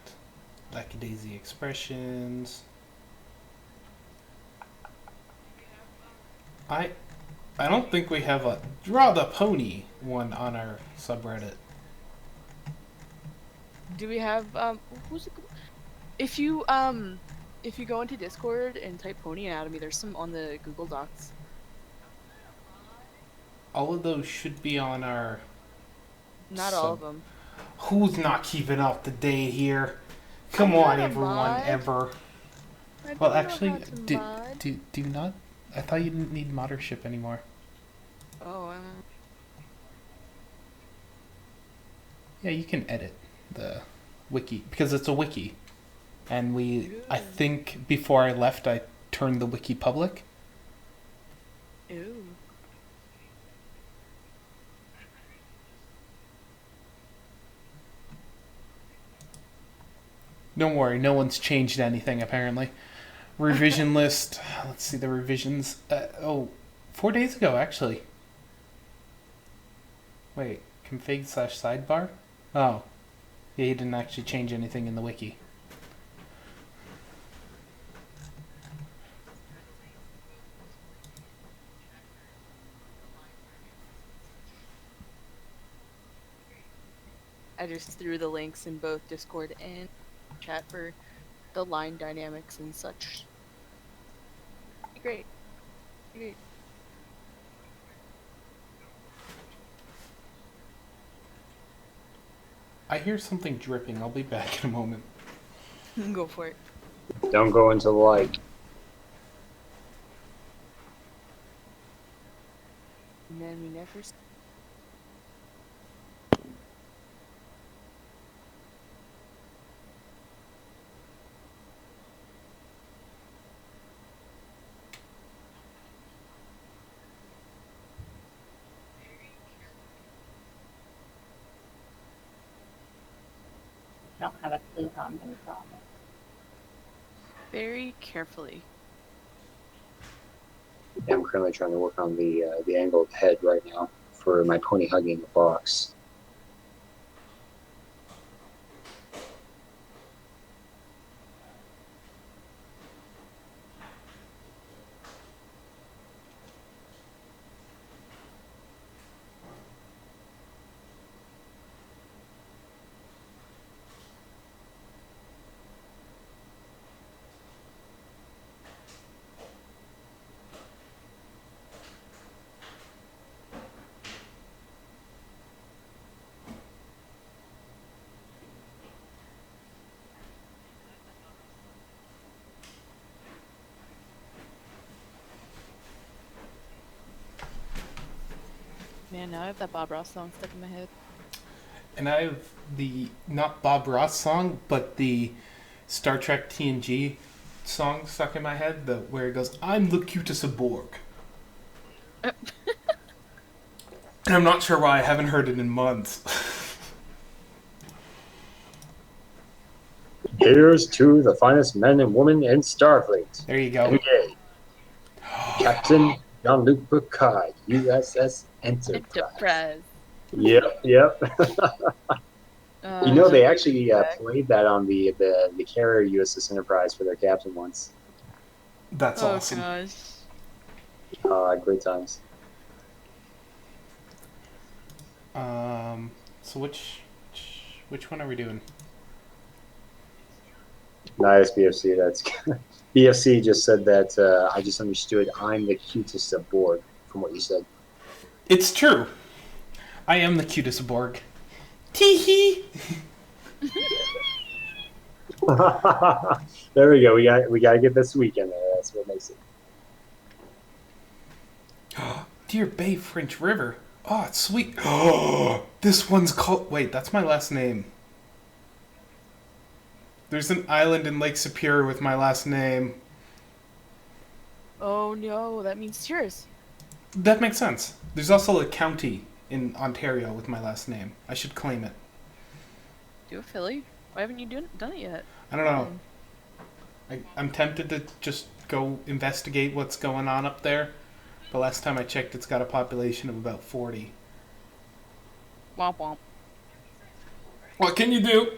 lackadaisy expressions. I don't think we have a draw the pony one on our subreddit. Do we have if you go into Discord and type pony anatomy, there's some on the Google Docs. All of those should be on our. Not all of them. Who's not keeping up to date here? Come on, everyone, ever. Well, actually, do you not? I thought you didn't need moddership anymore. Oh. Yeah, you can edit the wiki because it's a wiki, and I think before I left, I turned the wiki public. Ew. Don't worry, no one's changed anything apparently. Revision list. Let's see the revisions. 4 days ago actually. Wait, config/sidebar? Oh. Yeah, he didn't actually change anything in the wiki. I just threw the links in both Discord and chat for the line dynamics and such. Great. I hear something dripping. I'll be back in a moment. Go for it. Don't go into the light. And then we never. I don't have a clue how I'm going to draw it. Very carefully. Yeah, I'm currently trying to work on the angle of the head right now for my pony hugging the box. Man, now I have that Bob Ross song stuck in my head. And I have the, not Bob Ross song, but the Star Trek TNG song stuck in my head, where it goes, I'm Locutus of Borg. And I'm not sure why. I haven't heard it in months. Here's to the finest men and women in Starfleet. There you go. Engage. Captain Jean-Luc Picard, USS Enterprise. Yep. They actually played that on the carrier USS Enterprise for their captain once. That's awesome. Gosh. Great times. So which one are we doing? Nice, BFC. That's BFC just said that I just understood I'm the cutest of Borg from what you said. It's true. I am the cutest of Borg. Tee-hee! There we go. We got to get this weekend there. That's what makes it. Dear Bay French River. Oh, it's sweet. Oh, this one's called... Wait, that's my last name. There's an island in Lake Superior with my last name. Oh no, that means cheers. That makes sense. There's also a county in Ontario with my last name. I should claim it. Do it, Philly. Why haven't you done it yet? I don't know. I'm tempted to just go investigate what's going on up there. But last time I checked, it's got a population of about 40. Womp womp. What can you do?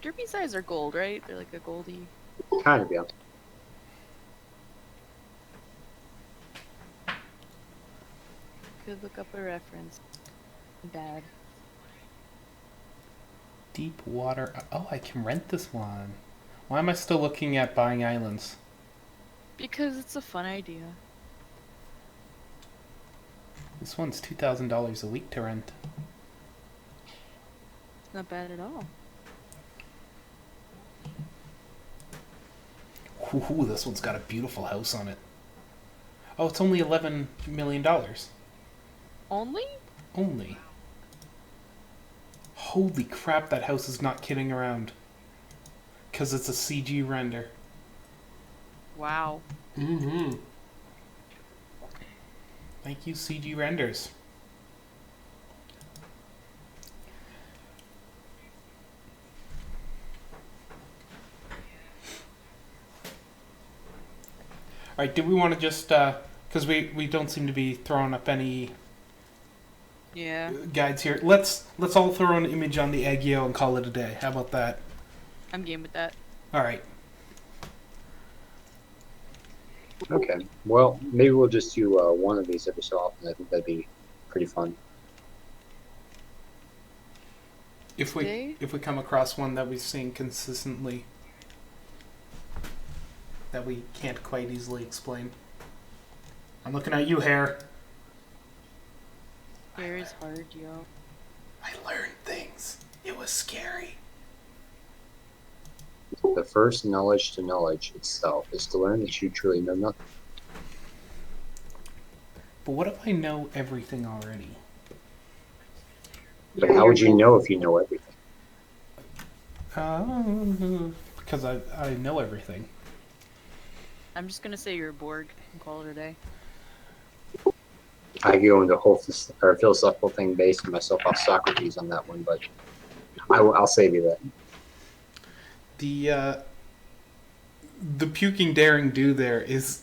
Derpy's eyes are gold, right? They're like a goldy. Kind of, yeah. Could look up a reference. Bad. Deep water. Oh, I can rent this one. Why am I still looking at buying islands? Because it's a fun idea. This one's $2,000 a week to rent. Not bad at all. Ooh, this one's got a beautiful house on it. Oh, it's only $11 million. Only? Only. Holy crap, that house is not kidding around. Because it's a CG render. Wow. Mm-hmm. Thank you, CG renders. Alright, do we want to just, because we don't seem to be throwing up any Yeah. guides here. Let's all throw an image on the Aegyo and call it a day. How about that? I'm game with that. Alright. Okay. Well, maybe we'll just do one of these every so often. I think that'd be pretty fun. If we come across one that we've seen consistently that we can't quite easily explain. I'm looking at you, Hair. Hair is hard, yo. I learned things. It was scary. The first knowledge to knowledge itself is to learn that you truly know nothing. But what if I know everything already? But how would you know if you know everything? Because I know everything. I'm just gonna say you're a Borg and call it a day. I go into a whole philosophical thing based myself off Socrates on that one, but I'll save you that. The puking daring do there is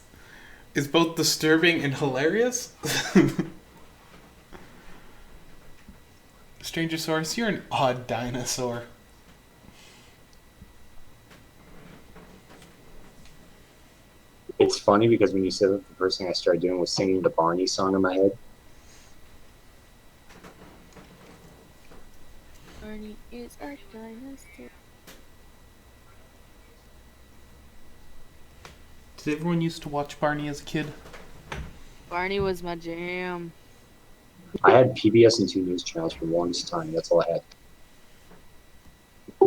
both disturbing and hilarious. Strangersaurus, you're an odd dinosaur. It's funny because when you said that, the first thing I started doing was singing the Barney song in my head. Barney is our dinosaur. Did everyone used to watch Barney as a kid? Barney was my jam. I had PBS and 2 news channels for the longest time. That's all I had.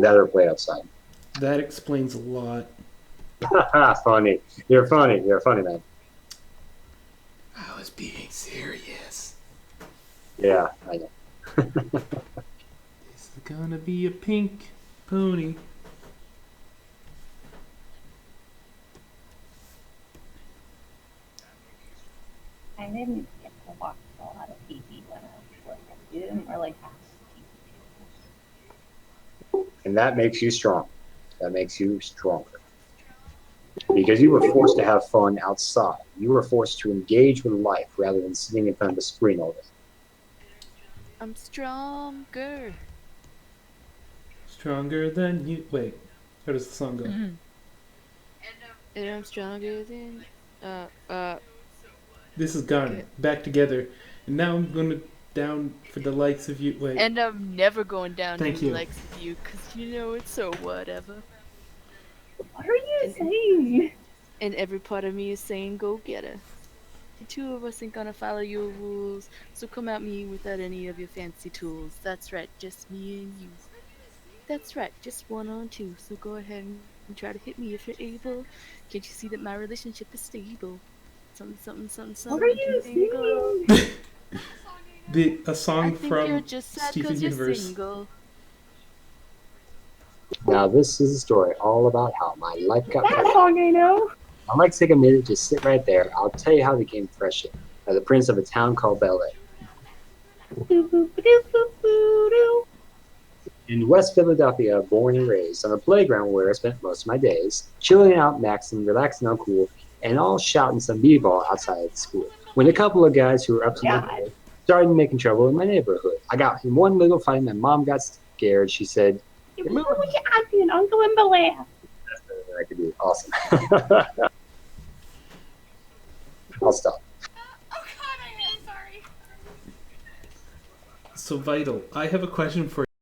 That or play outside. That explains a lot. Funny. You're funny. You're funny, man. I was being serious. Yeah, I know. It's gonna be a pink pony. And that makes you strong. That makes you stronger. Because you were forced to have fun outside. You were forced to engage with life rather than sitting in front of a screen all day. I'm stronger. Stronger than you. Wait, how does the song go? And I'm stronger than. This is gone. Okay. Back together. And now I'm going to down for the likes of you. Wait. And I'm never going down Thank to the you. likes of you, cause you know it's so whatever. What are you saying? And every part of me is saying, go get her. The two of us ain't gonna follow your rules, so come at me without any of your fancy tools. That's right, just me and you. That's right, just 1 on 2. So go ahead and try to hit me if you're able. Can't you see that my relationship is stable? Something, something, something, something. What are you saying? A I song think you're from just sad Steven 'cause you're Universe. single. Now, this is a story all about how my life got That fresh. song I know. I'd like to take a minute, just sit right there. I'll tell you how I became fresh as the prince of a town called Bel Air. In West Philadelphia, born and raised on a playground where I spent most of my days, chilling out, maxing, relaxing on cool, and all shouting some b-ball outside of school. When a couple of guys who were up to no good started making trouble in my neighborhood. I got in one little fight, my mom got scared. She said, What were you acting, Uncle in Bel Air? that's better than I could do. Awesome. I'll stop. So Vital, I have a question for